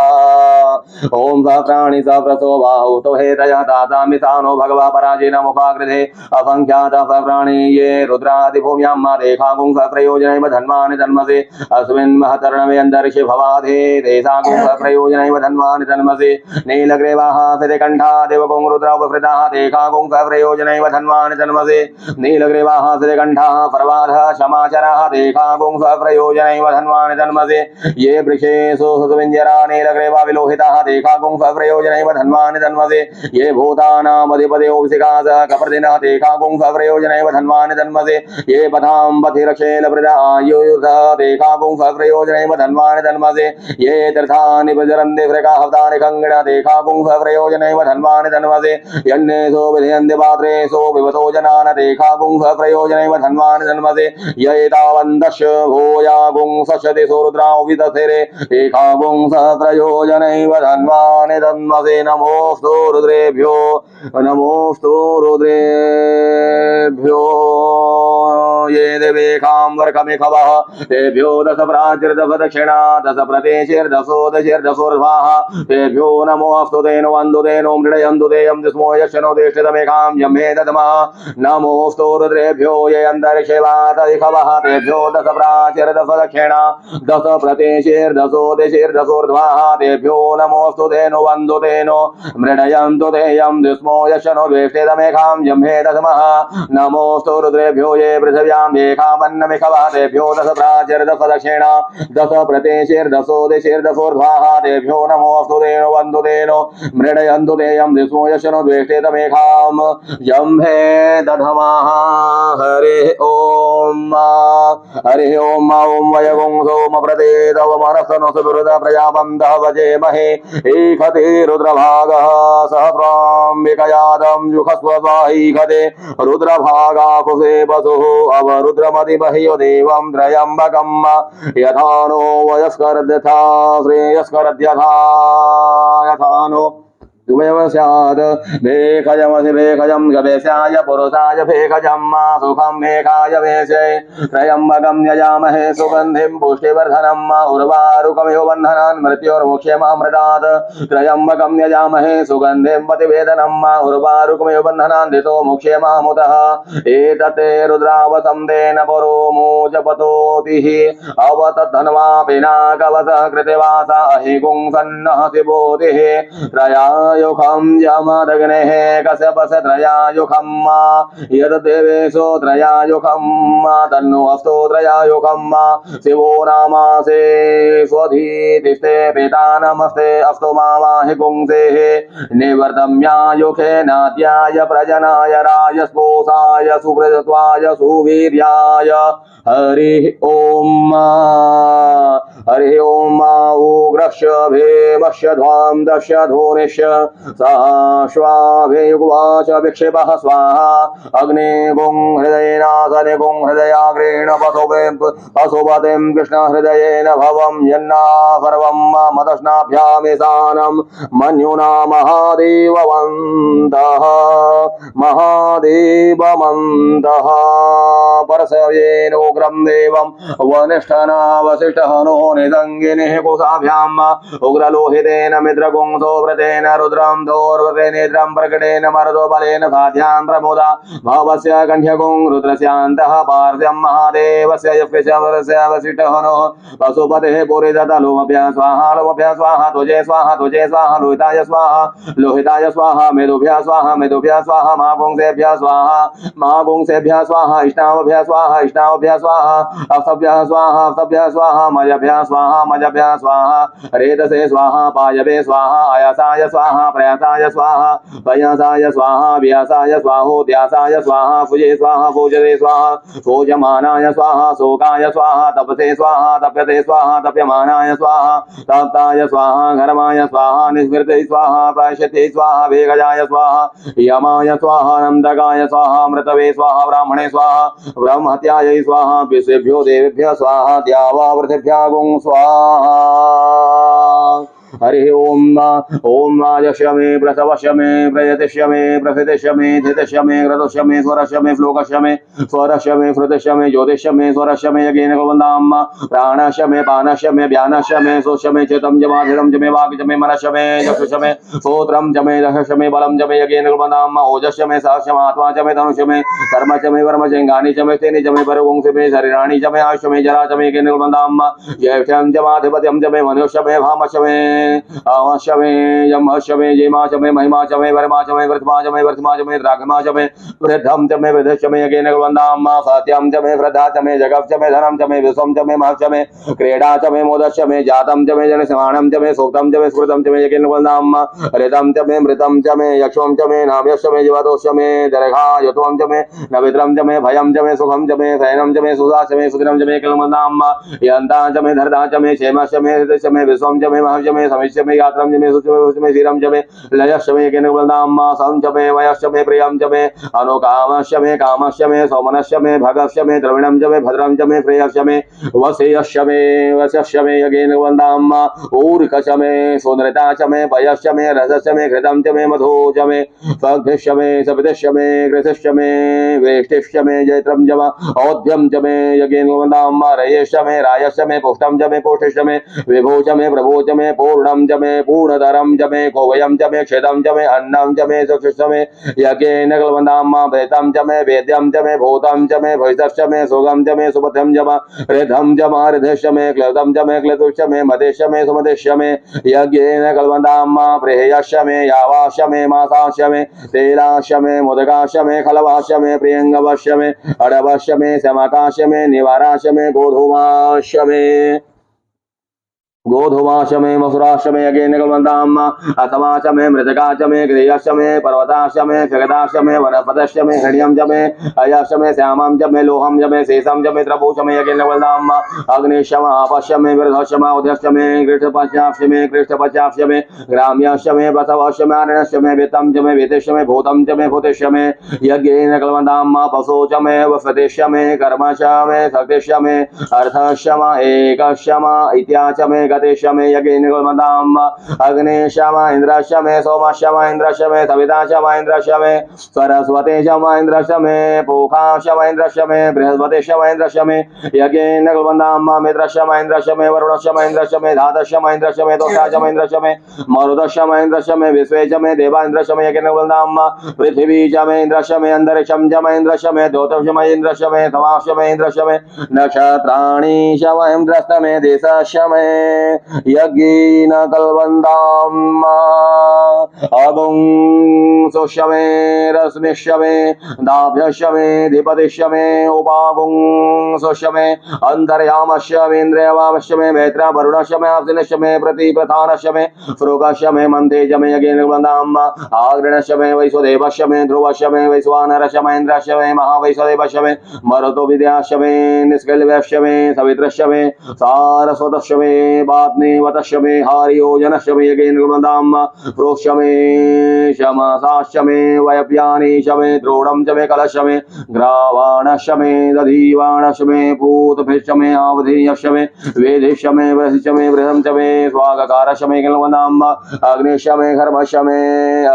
ॐ सहस्राणि सहस्रसो बाहुतो हेतयः तासामितानो भगवः पराजिन मुखाकृते असङ्ख्यात सहस्राणि ये रुद्रादिभूम्यां देखागुं सहस्रयोजनैव धन्वानि धन्मसे अस्मिन् महतर्णवे अन्तरिक्षे भवाधे देशागुं सहस्रयोजनैव धन्वानि धन्मसे नीलग्रीवाः सितिकण्ठा देवगुं रुद्रोपहृताः देखागुं सहस्रयोजनैव धन्वानि धन्मसे नीलग्रीवाः सितिकण्ठाः पर्वाधः क्षमाचराः देखागुं सहस्रयोजनैव धन्वानि धन्मसे ये वृक्षेषु सुविञ्जरा नीलग्रीवा विलोहिताः देखागुं सहस्रयोजनैव धन्वानि धन्मसे ये भूतानामधिपतयो विशिखासः कपर्दिनः देखागुं सहस्रयोजनैव धन्वानि धन्मसे ये पथां पथिरक्षेलवृदा आयुर्धः देखागुं सहस्रयोजनैव धन्वानि धन्मसे ये तीर्थानि प्रचरन्ति वृकाहतानि खङ्गिण देखागुं सहस्रयोजनैव धन्वानि धन्मसे यन्नेषु विधयन्ति पात्रेषु विवतो जनान देखागुं सहस्रयोजनैव धन्वानि धन्मसे य एतावन्दश भूयागुं सशति सुरुद्रां विदधिरे देखागुं सहस्रयोजनैव धन्वानि धन्मसे नमोऽस्तु रुद्रेभ्यो नमोऽस्तु रुद्रेभ्यो ये देवेखां वर्कमिखवः तेभ्यो दश प्राचिर्दशदक्षिणा दश प्रदेशिर्दशोदशिर्दशोर्ध्वाः तेभ्यो नमोऽस्तु तेनो वन्दु तेनो मृडयन्तु तेयं दिस्मो यशनो देष्टितमेकां यम्हे ददमः नमोऽस्तु रुद्रेभ्यो ये अन्तरिक्षेवातरिखवः तेभ्यो दश प्राचिर्दशदक्षिणा दश प्रदेशिर्दशोदशिर्दशोर्ध्वाः तेभ्यो नमोऽस्तु तेनो वन्दु तेनो मृडयन्तु तेयं दिस्मो यशनो द्वेष्टितमेकां यम्हे ददमः नमोऽस्तु रुद्रेभ्यो ये पृथिव्यां एकावन्नमिखवः तेभ्यो दश प्राचिर्दशदक्षिणा दश प्रदेशिर्दशोदशिर्दशोर्ध्वाः तेभ्यो नमोऽस्तु तेनो वन्दु तेनो मृडयन्तु तेयं दिस्मो यशनो द्वेष्टितमेकां यम्हे दधमः हरिः ॐ ॐ वयगुं सोमप्रदेतव मनसनो सुविरुद प्रजापन्तः वजेमहे ईखते रुद्रभागः सहस्राम्बिकयादं जुखस्व स्वाहीखते रुद्रभागा कुसे वसुः अवरुद्रमतिमह्यो देवं त्रयम्बकं यथा नो वयस्करद्यथा श्रेयस्करद्यथा यथा नो दुमेव स्यात् भेखजमसि भेखजं गवेशाय पुरुषाय भेखजं सुखं मेघाय वेशे त्रयम्बकं यजामहे सुगन्धिं पुष्टिवर्धनं उर्वारुकमिव बन्धनान् मृत्योर्मुक्ष्यमामृतात् त्रयम्बकं यजामहे सुगन्धिं पतिवेदनं उर्वारुकमिव बन्धनान् दितो मुक्ष्यमामुतः एतते रुद्रावसन्देन परो मोजपतोतिः अवतद्धन्वा पिनाकवसः कृतिवासा अहिगुं सन्नः शिवोतिः त्रयायुखं यमदग्नेः कश्यपस्य त्रयायुखं यद्देवेशो त्रयायुखं तन्नो अस्तु त्रयायुखं शिवो नामासे स्वधीतिस्ते पिता नमस्ते अस्तु मामाहि पुंसेः निवर्तम्यायुखे नाद्याय प्रजनाय राजस्पोषाय सुप्रजत्वाय सुवीर्याय हरिः ॐ उग्रश्च भेमश्च ध्वां दश धूनिश्च साश्वाभियुग्वाच विक्षेपः स्वाहा अग्ने गुं हृदयेनासने गुं हृदयाग्रेण पशुपतिं कृष्ण हृदयेन भवं यन्ना सर्वं मदस्नाभ्यामेशानं मन्युना महादेवमन्तः परसव्येन उग्रं देवं वनिष्ठनावशिष्टः नो निदङ्गिनिः कुशाभ्याम् उग्रलोहितेन मित्रगुंसो व्रतेन रुद्रं दोर्वते नेत्रं प्रकटेन मरुदो बलेन साध्यां प्रमुदा भवस्य कण्ठ्यगुं रुद्रस्यान्तः पार्श्वं महादेवस्य यक्षवरस्य वसिष्ठः नो पशुपतेः पुरिदतलोमभ्यः स्वाहा लोमभ्यः स्वाहा तुजे स्वाहा लोहिताय स्वाहा मेदुभ्यः स्वाहा मागुंसेभ्यः स्वाहा इष्टावभ्यः स्वाहा अस्तभ्यः स्वाहा मयभ्यः स्वाहा रेतसे स्वाहा पायवे स्वाहा आयासाय स्वाहा प्रयासाय स्वाहा पयासाय स्वाहा व्यासाय स्वाहोद्यासाय स्वाहा भुजे स्वाहा भोजते स्वाहा भोजमानाय स्वाहा शोकाय स्वाहा तपसे स्वाहा तप्यते स्वाहा तप्यमानाय स्वाहा तप्ताय स्वाहा घर्माय स्वाहा निष्कृते स्वाहा प्रायश्चिते स्वाहा वेगजाय स्वाहा यमाय स्वाहा नन्दकाय स्वाहा मृतवे स्वाहा ब्राह्मणे स्वाहा ब्रह्महत्यायै स्वाहा विश्वेभ्यो देवेभ्यः स्वाहा द्यावावृथिभ्यः गुं स्वाहा हरिः ॐ राजस्य मे प्रसवस्य मे प्रयतिष्य मे प्रसिद्धस्य मे धितस्य मे क्रतुस्य मे स्वरस्य मे श्लोकस्य मे स्वरस्य मे श्रुतस्य मे ज्योतिष्य मे स्वरस्य मे यज्ञेन कुर्वन्तां प्राणस्य मे पानस्य मे व्यानस्य मे सोस्य मे चेतं च माधिरं च मे वाक् च मे मनस्य मे चक्षुष मे श्रोत्रं च मे दशस्य मे बलं च मे यज्ञेन कुर्वन्तां ओजस्य मे सहस्य आत्मा च मे धनुष्य मे कर्म च मे वर्म च गानि च मे स्तेनि च मे परगुंसि मे शरीराणि च मे आयुष्य मे जरा च मे यज्ञेन कुर्वन्तां ज्येष्ठं च माधिपत्यं च मे मनुष्य मे भामस्य मे अवश्य में यमश्य में जेमा च में महिमा च में वर्मा च में वर्तमा च में द्राघमा च में वृद्धम च में वृद्धश्च में यज्ञेन कुर्वन्तां सत्यम च में श्रद्धा च में जगत् च में धनम च में विश्वम च में महत् च में क्रीडा च में मोदश्च में जातम च में जनसमाणम च में सूक्तम च में स्मृतम च में यज्ञेन कुर्वन्तां ऋतम च में मृतम च में यक्षम च में नाम्यश्च में जीवतोश्च में दीर्घायुत्वम च में नवित्रम च में भयम च में सुखम च में शयनम च में सुधा च में सुदिनम च में कुर्वन्तां यन्ता च में धरता च में क्षेमश्च में हृदयश्च में विश्वम च में महत् च में समिष्यमे गात्रं च मे सुचमे शिरं च मे लयस्य मे केनबलदाम्मा सं च मे वयस्य मे प्रियं च मे अनुकामस्य मे कामस्य मे सौमनस्य मे भगस्य मे द्रविणं च मे भद्रं च मे प्रेयस्य मे वसेयस्य मे यज्ञेनबलदाम्मा ऊर्कस्य मे सुनृता च मे पयस्य मे रसस्य मे घृतं च मे मधु च मे सद्भिष्य मे सविदस्य मे कृतस्य मे वेष्टिष्य मे जैत्रं च मे औद्यं च मे यज्ञेनबलदाम्मा रयेश्य मे रायस्य मे पुष्टं च मे पुष्टिश्य मे विभो च मे प्रभो च मे पूर्णं च मे पूर्णधरं च मे कोवयं च मे क्षेदं च मे अन्नं च मे सुक्षिष्य मे यज्ञेन कल्पनाम्मा प्रेतं च मे वेद्यं च मे भूतं च मे भविष्यस्य मे सुगं च मे सुपथं च मे हृदं च मे हृदयस्य मे क्लदं च मे क्लदुष्य मे मदेश्य मे सुमदेश्य मे यज्ञेन कल्पनाम्मा प्रेयस्य मे यावास्य मे मासास्य मे तेलास्य मे मुदकास्य मे खलवास्य मे प्रियंगवस्य मे अडवस्य मे समकास्य मे निवारास्य मे गोधूमास्य मे गोधूमाश मे मसुराश मे यज्ञेनकल्पन्ताम् असमाश मे मृतकाश मे गृहश मे पर्वताश मे जगदाश मे वनपदश मे हृण्यं च मे अयश मे श्यामं च मे लोहं च मे शेषं च मे द्रभूष मे यज्ञेनकल्पन्ताम् अग्निशम आपश मे वृद्धश मे उदयश मे कृष्णपश्याश मे कृष्णपश्याश मे ग्राम्यश मे बसवश मे आरणश मे वेतं च मे वेदेश मे भूतं च मे भूतेश मे यज्ञेनकल्पन्ताम् पशु च मे वसतेश मे कर्मश मे शक्तिश मे अर्थश मे एकश मे इत्याच मे गतेश मे यज्ञेनकल्पन्ताम् अग्नेश मे इंद्रश मे सोमश मे इंद्रश मे सविताश मे इंद्रश मे सरस्वतेश मे इंद्रश मे पोखाश मे इंद्रश मे बृहस्पतिश मे इंद्रश मे यज्ञेनकल्पन्ताम् मित्रश मे इंद्रश मे वरुणश मे इंद्रश मे धातश मे इंद्रश मे दोषाश मे इंद्रश मे मरुदश मे इंद्रश मे विश्वेश मे देवा इंद्रश मे यज्ञेनकल्पन्ताम् पृथिवी च मे इंद्रश मे अंतरिक्षं च मे इंद्रश मे द्योतश मे इंद्रश मे समाश मे इंद्रश मे नक्षत्राणि च मे इंद्रश मे देशश मे यज्ञेन कल्पन्ताम् अगुं सुष्य मे रश्मिष्य मे दाभ्यस्य मे धिपतिष्य मे उपागुं सुष्य मे अन्तर्यामस्य मे इन्द्रियवामस्य मे मैत्र वरुणस्य मे आश्विनस्य मे प्रतिप्रधानस्य मे फ्रुगस्य मे मन्तेज मे यज्ञेन कल्पन्ताम् आग्रणस्य मे वैश्वदेवस्य मे ध्रुवस्य मे वैश्वानरस्य मे इन्द्रस्य मे महावैश्वदेवस्य मे मरुतो विद्यास्य मे निष्कल्यस्य मे सवित्रस्य मे सारस्वतस्य मे वाग्निवतस्य मे हारियोजनस्य मे यज्ञेन कल्पन्ताम् प्रोक्ष्य मे शमसास्य मे वयव्यानीश मे द्रोणं च मे कलश मे ग्रावाणस्य मे दधीवाणस्य मे पूतभिश्च मे आवधीयस्य मे वेदिष्य मे वृषिष्य मे बृहं च मे स्वागकारस्य मे कल्पनाम् अग्निश्य मे गर्भस्य मे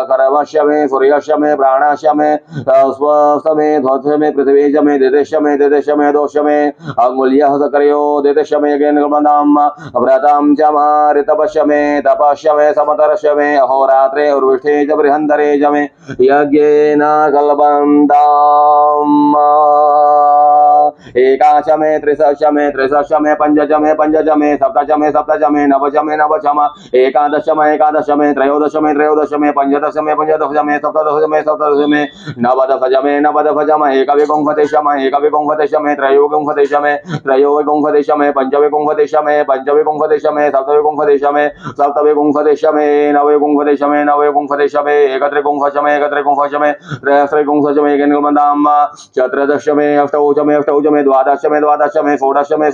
अकर्मस्य मे सूर्यस्य मे प्राणस्य मे स्वस्य मे ध्वजस्य मे पृथिवी च मे दिदेश्य मे दोष्य मे अंगुल्यः सकर्यो दिदेश्य मे कल्पनाम् व्रतं च ऋतपस्य मे तपस्य मे समतरस्य मे अहोरात्रे उर्विष्ठे च बृहन्तरे च मे यज्ञेन कल्पन्ताम् एकाश मे त्रिशश मे पंचश मे सप्तश मे नवश मे एकादश मे त्रयोदश मे पंचदश मे सप्तदश मे नवदश मे एकविंशतिश मे त्रयोविंशतिश मे पंचविंशतिश मे सप्तविंशतिश मे नवविंशतिश मे एकत्रिंशश मे त्रयस्त्रिंशश मे कल्पन्ताम् चतुर्दश मे अष्टौच मे द्वादश मे षोडश मे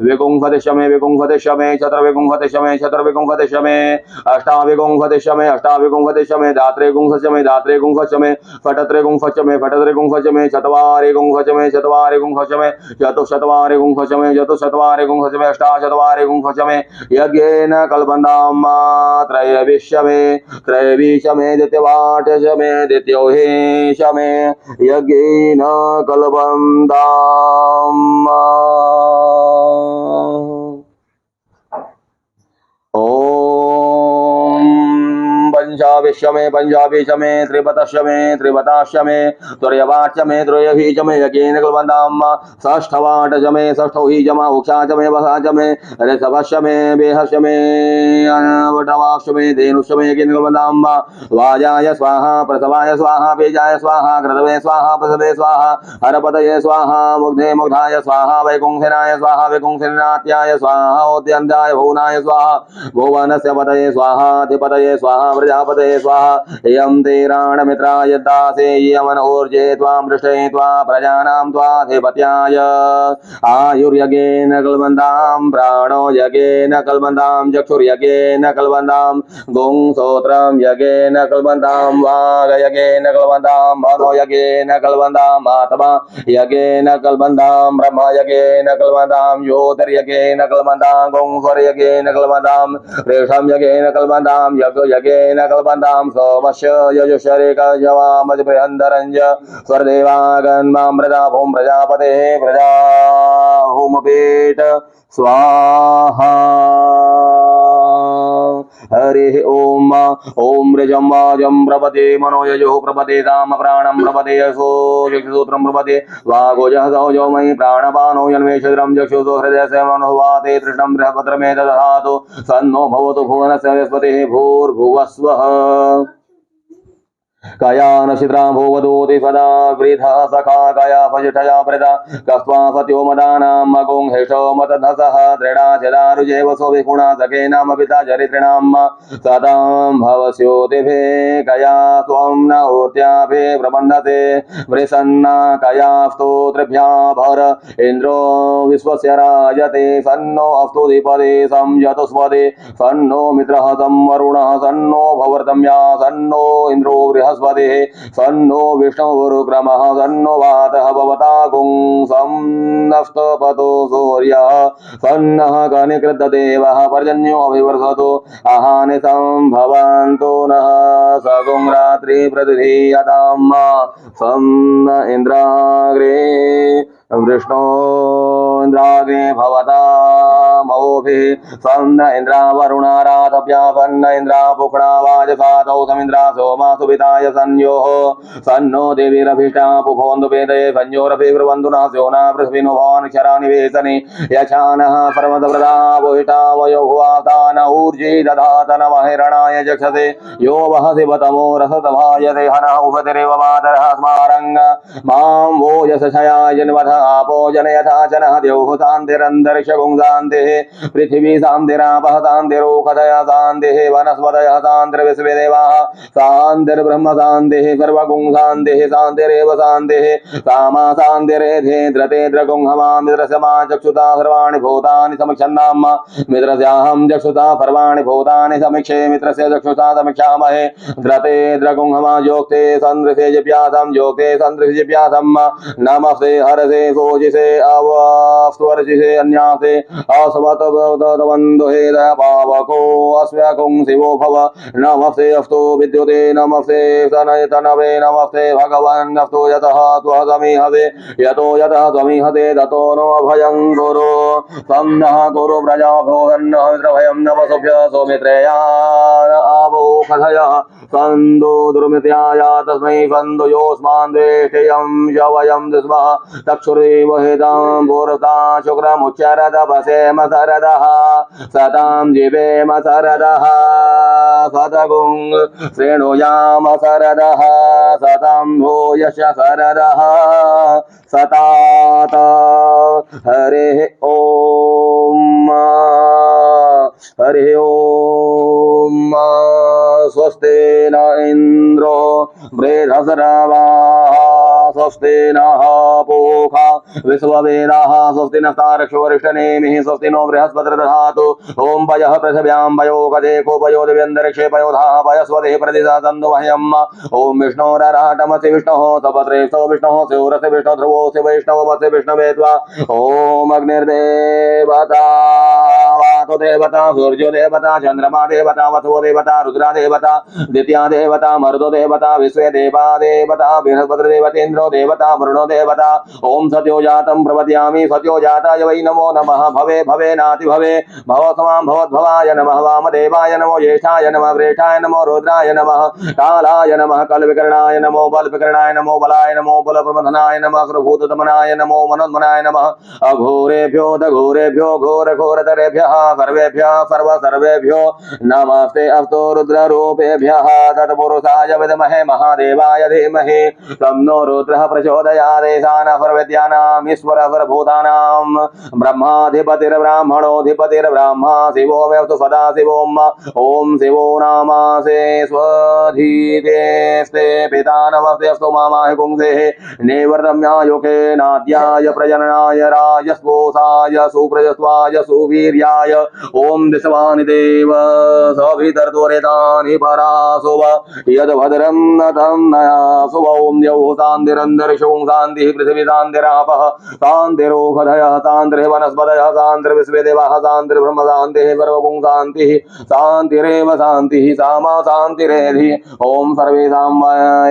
विंशतिश मे चतुर्विंशतिश मे अष्टाविंशतिश मे दात्रिंशश मे फटत्रिंशश मे चत्वारिंशश मे चतुश्चत्वारिंशश मे अष्टाचत्वारिंशश मे यज्ञेन कल्पन्ताम् त्रयोविंश मे द्वितीयवार्षश मे द्वितीयोहेश मे यज्ञेन कल्पन्ताम् पंचाविश्य मे त्रिपतश्य मे त्रयवाच मे त्रयहीच मे यज्ञेन कल्पन्ताम् षष्ठवाटच मे षष्ठौहीच मे उक्षा च मे वसा मे ऋषभस्य मे बेहस्य मे वटवाक्ष मे धेनुष्य मे यज्ञेन कल्पन्ताम् वाजाय स्वाहा प्रसवाय स्वाहा बीजाय स्वाहा क्रतवे स्वाहा प्रसवे स्वाहा हरपतये स्वाहा मुग्धे मुग्धाय स्वाहा वैकुंठिनाय स्वाहा वैकुंठिनात्याय स्वाहा ओद्यन्ताय भुवनाय स्वाहा भुवनस्य पतये स्वाहा अधिपतये स्वाहा प्रजापतये स्वाहा यं तीराणमित्राय दासे यमनोर्जे त्वां पृष्ठे त्वा प्रजानां त्वाधिपत्याय आयुर्यज्ञेन कल्पन्तां प्राणो यज्ञेन कल्पन्तां चक्षुर्यज्ञेन कल्पन्तां गुंसोत्रं यज्ञेन कल्पन्तां वागयज्ञेन कल्पन्तां मनो यज्ञेन कल्पन्तां आत्मा यज्ञेन कल्पन्तां ब्रह्म यज्ञेन कल्पन्तां ज्योतिर्यज्ञेन कल्पन्तां गुंसर्यज्ञेन कल्पन्तां प्रेषं यज्ञेन कल्पन्तां यज्ञेन कल्पन्तां सोमस्य यजुषरिकजवामजबृहन्दरञ्ज स्वर्देवागन्मामृता भूं प्रजापतेः प्रजा होमपेट स्वाहा हरि ओम ओम ऋजं वाजं प्रपदे मनोयजो प्रपदे दाम प्राणं प्रपदे यशो चक्षुसूत्रं प्रपदे वागोजः सौजो मयि प्राणपानो यन्मेषद्रं चक्षुषो हृदयस्य मनोवाते तृष्णं बृहस्पतिर्मे दधातु सन्नो भवतु भुवनस्य बृहस्पतिः भूर्भुवस्वः कया नक्षत्रा भूवदूति सदा वृथा सखा कया फजिष्ठया प्रदा कस्त्वा सत्यो मदानां मगुं हेषो मतधसः दृढा चदारुजेव सोऽभिगुणा सखे नाम पिता चरित्रिणां सदां भवस्योतिभे कया त्वं न ऊर्त्याभे प्रबन्धते वृषन्ना कया स्तोत्रभ्या भर इन्द्रो विश्वस्य राजते सन्नो अस्तुधिपदे संयतुस्पदे सन्नो मित्रः तं वरुणः सन्नो भवर्तम्या सन्नो इन्द्रो बृहस्पतिः सन्नो विष्णुरुक्रमः सन्नो वातः भवतागुं सन्नस्तपतो सूर्यः सन्नः कनिकृतदेवः पर्जन्यो अभिवर्षतु अहानि सम्भवन्तु नः सगुं रात्रि प्रतिधीयतां सन्न इन्द्राग्रे वृष्णो इन्द्राग्रे भवतामोभिः सन्न इन्द्रा वरुणाराधभ्या सन्न इन्द्रा पुक्णा वाजसातौ समिन्द्रा सोमा सुविताय सन्योः सन्नो देवीरभिष्टा पुभोन्दुपेदये संयोरभिब्रुवन्तु नः स्योना पृथ्वीनो भवान् क्षरानिवेशने यक्षानः सर्वतप्रदा वोहिता वयो भुवातान ऊर्जी दधातन महिरणाय चक्षसे यो वहसि वतमो रसतभायते हनः उपतिरेव मातरः स्मारङ्ग मां वो यशयाय जन्मथ आपो जनयथा जनः द्यौः शान्तिरन्तरिक्षगुं शान्तिः पृथिवी शान्तिरापः शान्तिरोषधयः शान्तिः वनस्पतयः शान्तिर्विश्वेदेवाः शान्तिर्ब्रह्म शान्तिः सर्वगुं शान्तिः शान्तिरेव शान्तिः कामा शान्तिरेधेन्द्रतेन्द्रगुं हमामिद्रसमा चक्षुता सर्वाणि भूतानि समीक्षन्नाम मित्रस्याहं चक्षुता सर्वाणि भूतानि समीक्षे मित्रस्य चक्षुता समीक्षामहे द्रतेन्द्रगुं हमा योक्ते सन्दृशे जिप्यासं योक्ते सन्दृशे जिप्यासं नमस्ते हरसे सोजिसे अवस्वर्जिसे अन्यासे अस्वतवन्दुहे पावको अस्व्यकुं शिवो भव नमस्ते अस्तु विद्युते नमस्ते तनवे नमस्ते भगवन् अस्तु यतः त्वः समीहते यतो यतः समीहते ततो नो अभयं गुरु तं नः गुरु प्रजा भोगन्नः मित्रभयं नमसुभ्य सौमित्रेया आवो कथयः सन्दो दुर्मित्याय तस्मै सन्दो योऽस्मान् द्वेष्टेयं यवयं स्मः चक्षुरेव हेतां भूरता शुक्रमुच्चरद वसेम सरदः सतां जीवेम सरदः सतगुं श्रेणुयाम सरदः सतं भूयश सरदः सतात हरिः ॐ हरिः ॐ स्वस्ति न इन्द्रो बृहस्पतिर्वाः स्वस्ति नः पूषा विश्ववेदाः स्वस्ति नस्तारक्षोरिष्टनेमिः स्वस्ति नो बृहस्पतिर्दधातु ॐ पयः पृथिव्यां पयो गदेको पयो दिव्यन्तरिक्षे पयोधाः पयस्वतिः प्रतिशतं मह्यम् ॐ विष्णोरराटमसि विष्णोः सपत्रेष्ठो विष्णोः शिवरसि विष्णो ध्रुवोऽसि वैष्णवमसि विष्णवे त्वा ॐ अग्निर्देवता वातो देवता सूर्यो देवता चन्द्रमा देवता वसुो देवता रुद्रा देवता द्वितीया देवता मरुतो देवता विश्वे देवा देवता बृहस्पतिर्देवतेन्द्रो देवता वरुणो देवता ओम सत्यो जातं प्रपद्यामि सत्यो जाताय वै नमो नमः भवे भवे नाति भवे भवसमां भवद्भवाय नमः वामदेवाय नमो ज्येष्ठाय नमः प्रेष्ठाय नमो रुद्राय नमः कालाय नमः कलविकरणाय नमो बलविकरणाय नमो बलाय नमो बलप्रमथनाय नमः सर्वभूतदमनाय नमो मनोन्मनाय नमः अघोरेभ्यो दघोरेभ्यो घोरघोरतरेभ्यः सर्वेभ्यः सर्वेभ्यो नमस्ते अस्तु रुद्ररूपेभ्यः तत्पुरुषाय विद्महे महादेवाय धीमहि तन्नो रुद्रः प्रचोदयात् ईशानः सर्वविद्यानां ब्रह्मणामीश्वर सर्वभूतानां ब्रह्माधिपतिर्ब्राह्मणोऽधिपतिर्ब्रह्मा शिवो मे तु सदा शिवोम ओम शिवो नामासे स्वधीतेस्ते पिता नमस्तेऽस्तु मामाहि पुंसेः नैवर्तम्यायुखे नाद्याय प्रजननाय राजस्पोषाय सुप्रजस्वाय सुवीर्याय ओम दिशवानि देव सवितर्तुरेतानि परासुव यद्भद्रं नतं नया शुभ ओम द्यौः शान्तिरन्तरिक्षं शान्तिः पृथिवी शान्तिरापः शान्तिरोषधयः शान्तिर् वनस्पतयः शान्तिर्विश्वेदेवाः शान्तिर्ब्रह्म शान्तिः सर्वगुं शान्तिः शान्तिरेव शान्तिः सामा शान्तिरेधि ओम सर्वेषां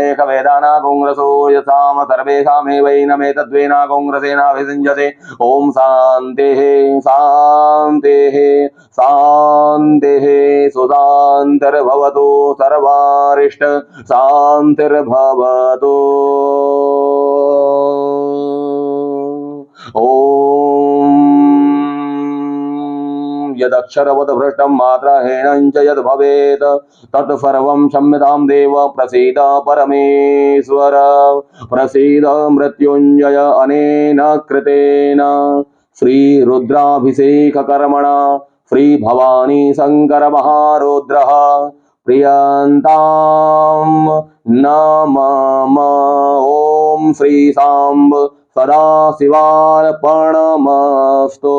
एकवेदाना गुंग्रसो यथाम सर्वेषामेवैनमेतद्वेना गुंग्रसेनाभिषिञ्जते ओम शान्तिः शान्तिः शान्तिः सुशान्तिर्भवतु सर्वारिष्ट शान्तिर्भवतु ओम यदक्षरवत् भ्रष्टं मात्राहीनं च यद् भवेत् तत्सर्वं क्षम्यतां देव प्रसीद परमेश्वर प्रसीद मृत्युञ्जय अनेन कृतेन श्रीरुद्राभिषेककर्मणा श्रीभवानी शङ्कर महारुद्रः प्रियन्तां नमः ॐ श्रीशाम्ब सदाशिवार्पणमस्तु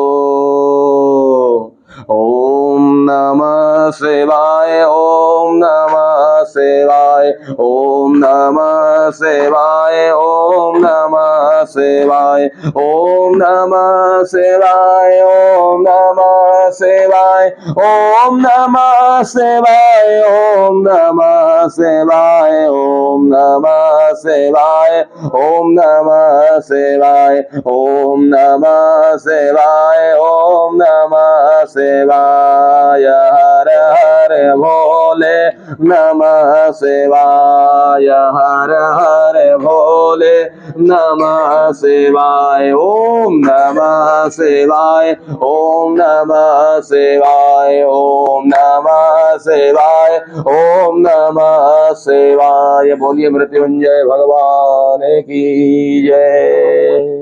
ओम नमः शिवाय ओम नमः शिवाय ओम नमः शिवाय ओम नमः शिवाय ओम नमः शिवाय ओम नमः शिवाय ओम नमः शिवाय ओम नमः शिवाय ओम नमः शिवाय ओम नमः शिवाय ओम नमः शिवाय ओम नमः शिवाय हर हर भोले नमः शिवाय हर हर भोले नमः शिवाय ओम नमः शिवाय ओम नमः शिवाय ओम नमः शिवाय ओम नमः शिवाय। बोलिए मृत्युंजय भगवान की जय।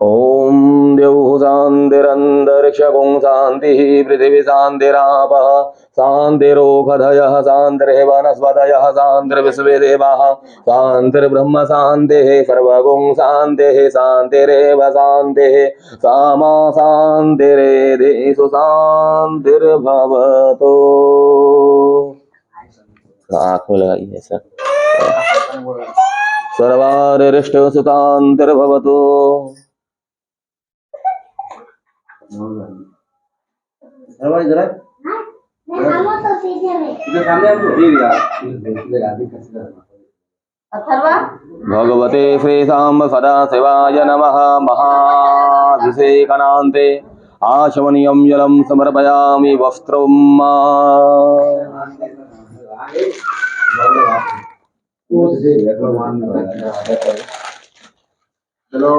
ओम द्यौः शान्तिरन्तरिक्षं शान्तिः पृथिवी शान्तिरापः शान्तिरोषधयः शान्तिर् वनस्पतयः शान्तिर्विश्वेदेवाः शान्तिर्ब्रह्म शान्तिः सर्वगुं शान्तिः शान्तिरेव शान्तिः सामा शान्तिरेधि सुशान्तिर्भवतु। आँख में लगाइए ऐसा। सर्वारिष्ट सुतांतिर्भवतु। इधर सामने भगवते श्रीशाम्ब सदाशिवाय नमः। महाभिषेकनान्ते आचमनीयं जलं समर्पयामि वस्त्रं चलो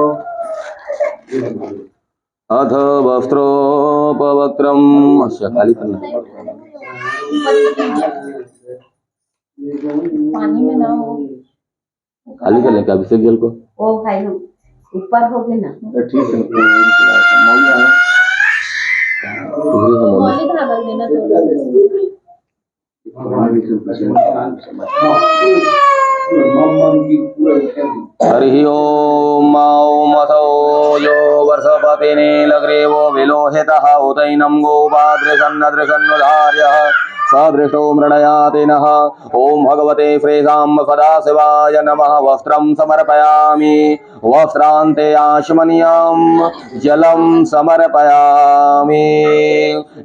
अथ वस्त्रोपवक्त्रम् अच्छा खाली करना पानी में ना हो खाली कर ले क्या अभिषेक जल को ओ भाई ऊपर हो गए ना ठीक है मौलिक लगा देना हरि ओम ओम असौ यो वर्षपति नीलग्रीवो विलोहितः उदैनं गोपादृशन्नदृशन्नुधार्यः सदृशो मृणयाति नः। ओम भगवते श्रीशाम्ब सदाशिवाय नमः। वस्त्रं समर्पयामि वस्त्रान्ते आचमनीयं जलं समर्पयामि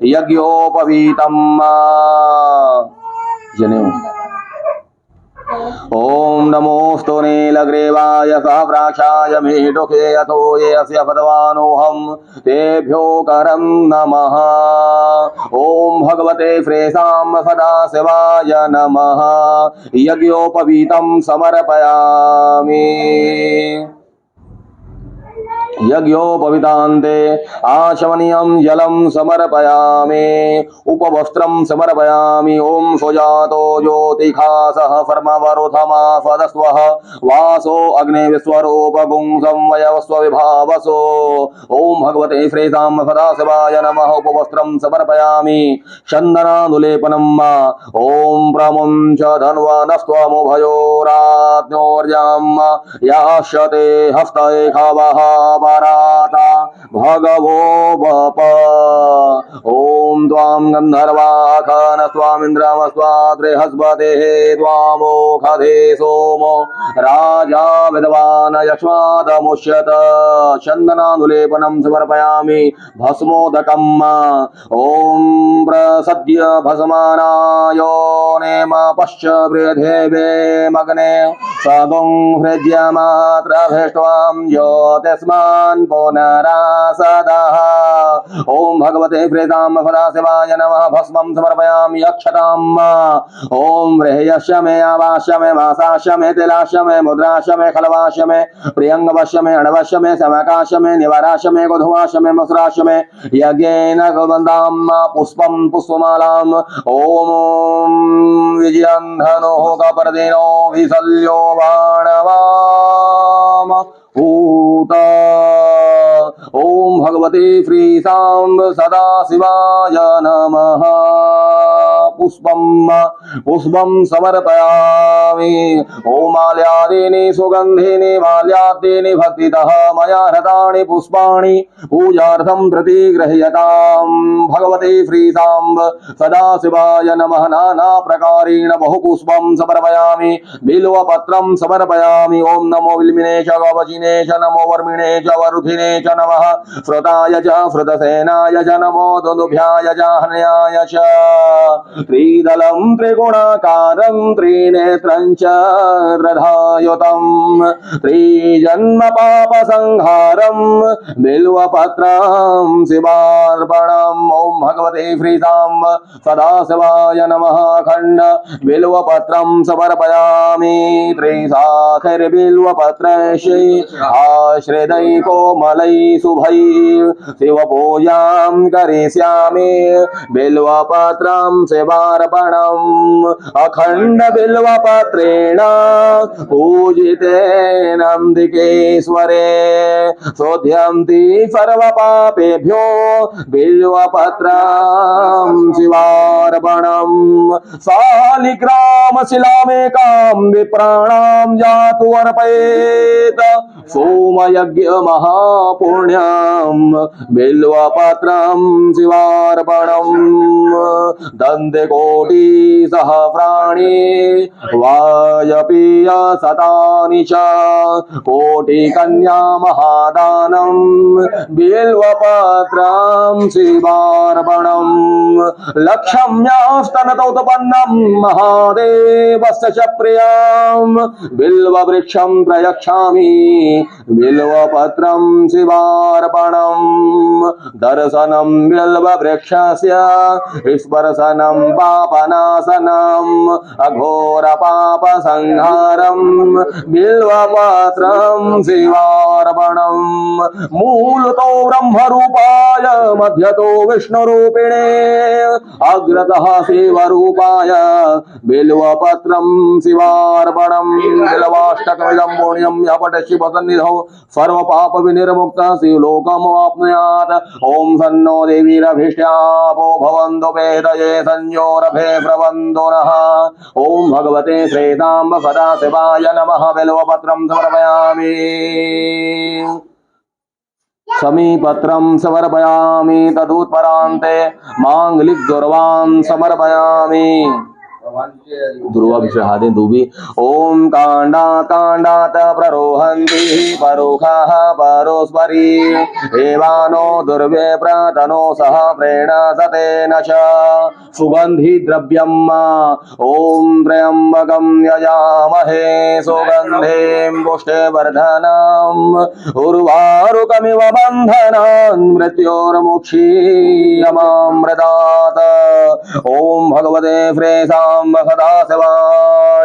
यज्ञोपवीतं जनेऊ। ओम नमोस्तु नीलग्रीवाय सहप्राक्षाय मीढुके अथो ये अस्य पदवानोऽहं तेभ्यो करं नमः। ओम भगवते श्रीशाम्ब सदाशिवाय नमः। यज्ञोपवीतं समर्पयामि यज्ञोपवितान्ते आशमनीयं जलं समर्पयामि उपवस्त्रं समर्पयामि ॐ सुजातो ज्योतिखासः परमवरुथमा स्वदस्वः वासो अग्निविश्वरूपगुंसं वयवस्वविभावसो ॐ भगवते श्रीसां सदाशिवाय नमः उपवस्त्रं समर्पयामि चन्दनानुलेपनं ॐ प्रमुञ्च धन्वनस्त्वमुभयोराज्ञोर्जां यास्यते हस्तैखवः पराता भगवो वप ॐ त्वां गन्धर्वाखन स्वामिन्द्रमस्वाद्रिहस्पतेः त्वामोखधे सोमो राजा विद्वान् यक्ष्मादमुष्यत चन्दनानुलेपनं समर्पयामि भस्मोदकम् ॐ प्रसद्य भस्मानायो नेम पश्च गृधेवे मग्ने सगुं हृद्यमात्रभृष्ट्वां ज्योतिस्मान् पुनरासदः ॐ भगवते प्रेतां सदाशिवाय नमः भस्मं समर्पयामि अक्षताम् ॐ रेहयस्य मे आवास्य मे मासास्य मे तिलास्य मे मुद्रास्य मे खलवास्य मे प्रियङ्गवस्य मे अणवस्य मे समकास्य मे निवारास्य मे गोधुमास्य मे मसुरास्य मे यज्ञेन कुर्वन्तां पुष्पं पुष्पमालाम् ॐ विजयं धनुः कपर्दिनो विशल्यो बाणवाम ऊत ॐ भगवते श्रीसाम्ब सदाशिवाय नमः पुष्पं समर्पयामि ॐ माल्यादीनि सुगन्धिनि माल्यादीनि भक्तितः मया हृतानि पुष्पाणि पूजार्थं प्रतिगृह्यतां भगवते श्रीसाम्ब सदाशिवाय नमः नाना प्रकारेण बहुपुष्पं समर्पयामि बिल्वपत्रं समर्पयामि ॐ नमो विल्मिने च गवचिने च नमो वर्मिणे च वरुधिने च नमः श्रुताय च श्रुतसेनाय च नमो दुदुभ्याय च हन्याय च त्रिदलं त्रिगुणाकारं त्रिनेत्रं च रथायुतं त्रिजन्म पापसंहारं बिल्वपत्रं शिवार्पणम् ॐ भगवते श्रीसाम्ब सदाशिवाय नमः खण्ड बिल्वपत्रं समर्पयामि त्रिशाखैर्बिल्वपत्रैः आश्रितैः कोमलैः शुभैः शिवपूजां करिष्यामि बिल्वपत्रं शिवार्पणम् अखण्ड बिल्वपत्रेण पूजितेन अम्बिकेश्वरे शोध्यन्ति सर्वपापेभ्यो बिल्वपत्रं शिवार्पणम् शालिग्रामशिलामेकां विप्राणां जातु अर्पयेत् सोमयज्ञ महापुण्यां बिल्वपत्रं शिवार्पणम् दन्तेकोटि सहस्राणि वाजपेय शतानि च कोटिकन्या महादानं बिल्वपत्रं शिवार्पणम् लक्ष्म्यास्तनतोत्पन्नं महादेवस्य च प्रियं बिल्ववृक्षं प्रयच्छामि बिल्वपत्रं शिवार्पणम् दर्शनं बिल्ववृक्षस्य स्पर्शनं पापनाशनम् अघोरपापसंहारं बिल्वपत्रं शिवार्पणम् मूलतो ब्रह्मरूपाय मध्यतो विष्णुरूपिणे अग्रतः शिवरूपाय बिल्वपत्रं शिवार्पणम् बिल्वाष्टकमिदं पुण्यं यः पठति शिवसन्निधौ सर्वपापविनिर्मुक्तः शिवलोकमवाप्नुयात् ॐ सन्नो देवीरभीष्ट्यापो भवन्तु वेदये संयोरभे प्रवन्दो नः ॐ भगवते श्रीसाम्ब सदाशिवाय नमः बिल्वपत्रं समर्पयामि समीपत्रं समर्पयामि तदुत्परान्ते माङ्गलिकदुर्वां समर्पयामि दुर्वाभिषहादे दुबी ॐ काण्डात् प्ररोहन्ति परुखाः परोस्परी एवानो दुर्वे प्रतनो सह प्रेणसतेन च सुगन्धिद्रव्यम् ॐ त्र्यम्बकं यजामहे सुगन्धिं पुष्टिवर्धनम् उर्वारुकमिव बन्धनान् मृत्योर्मुक्षीयमामृतात् ॐ भगवते श्रीसाम्ब सदाशिवाय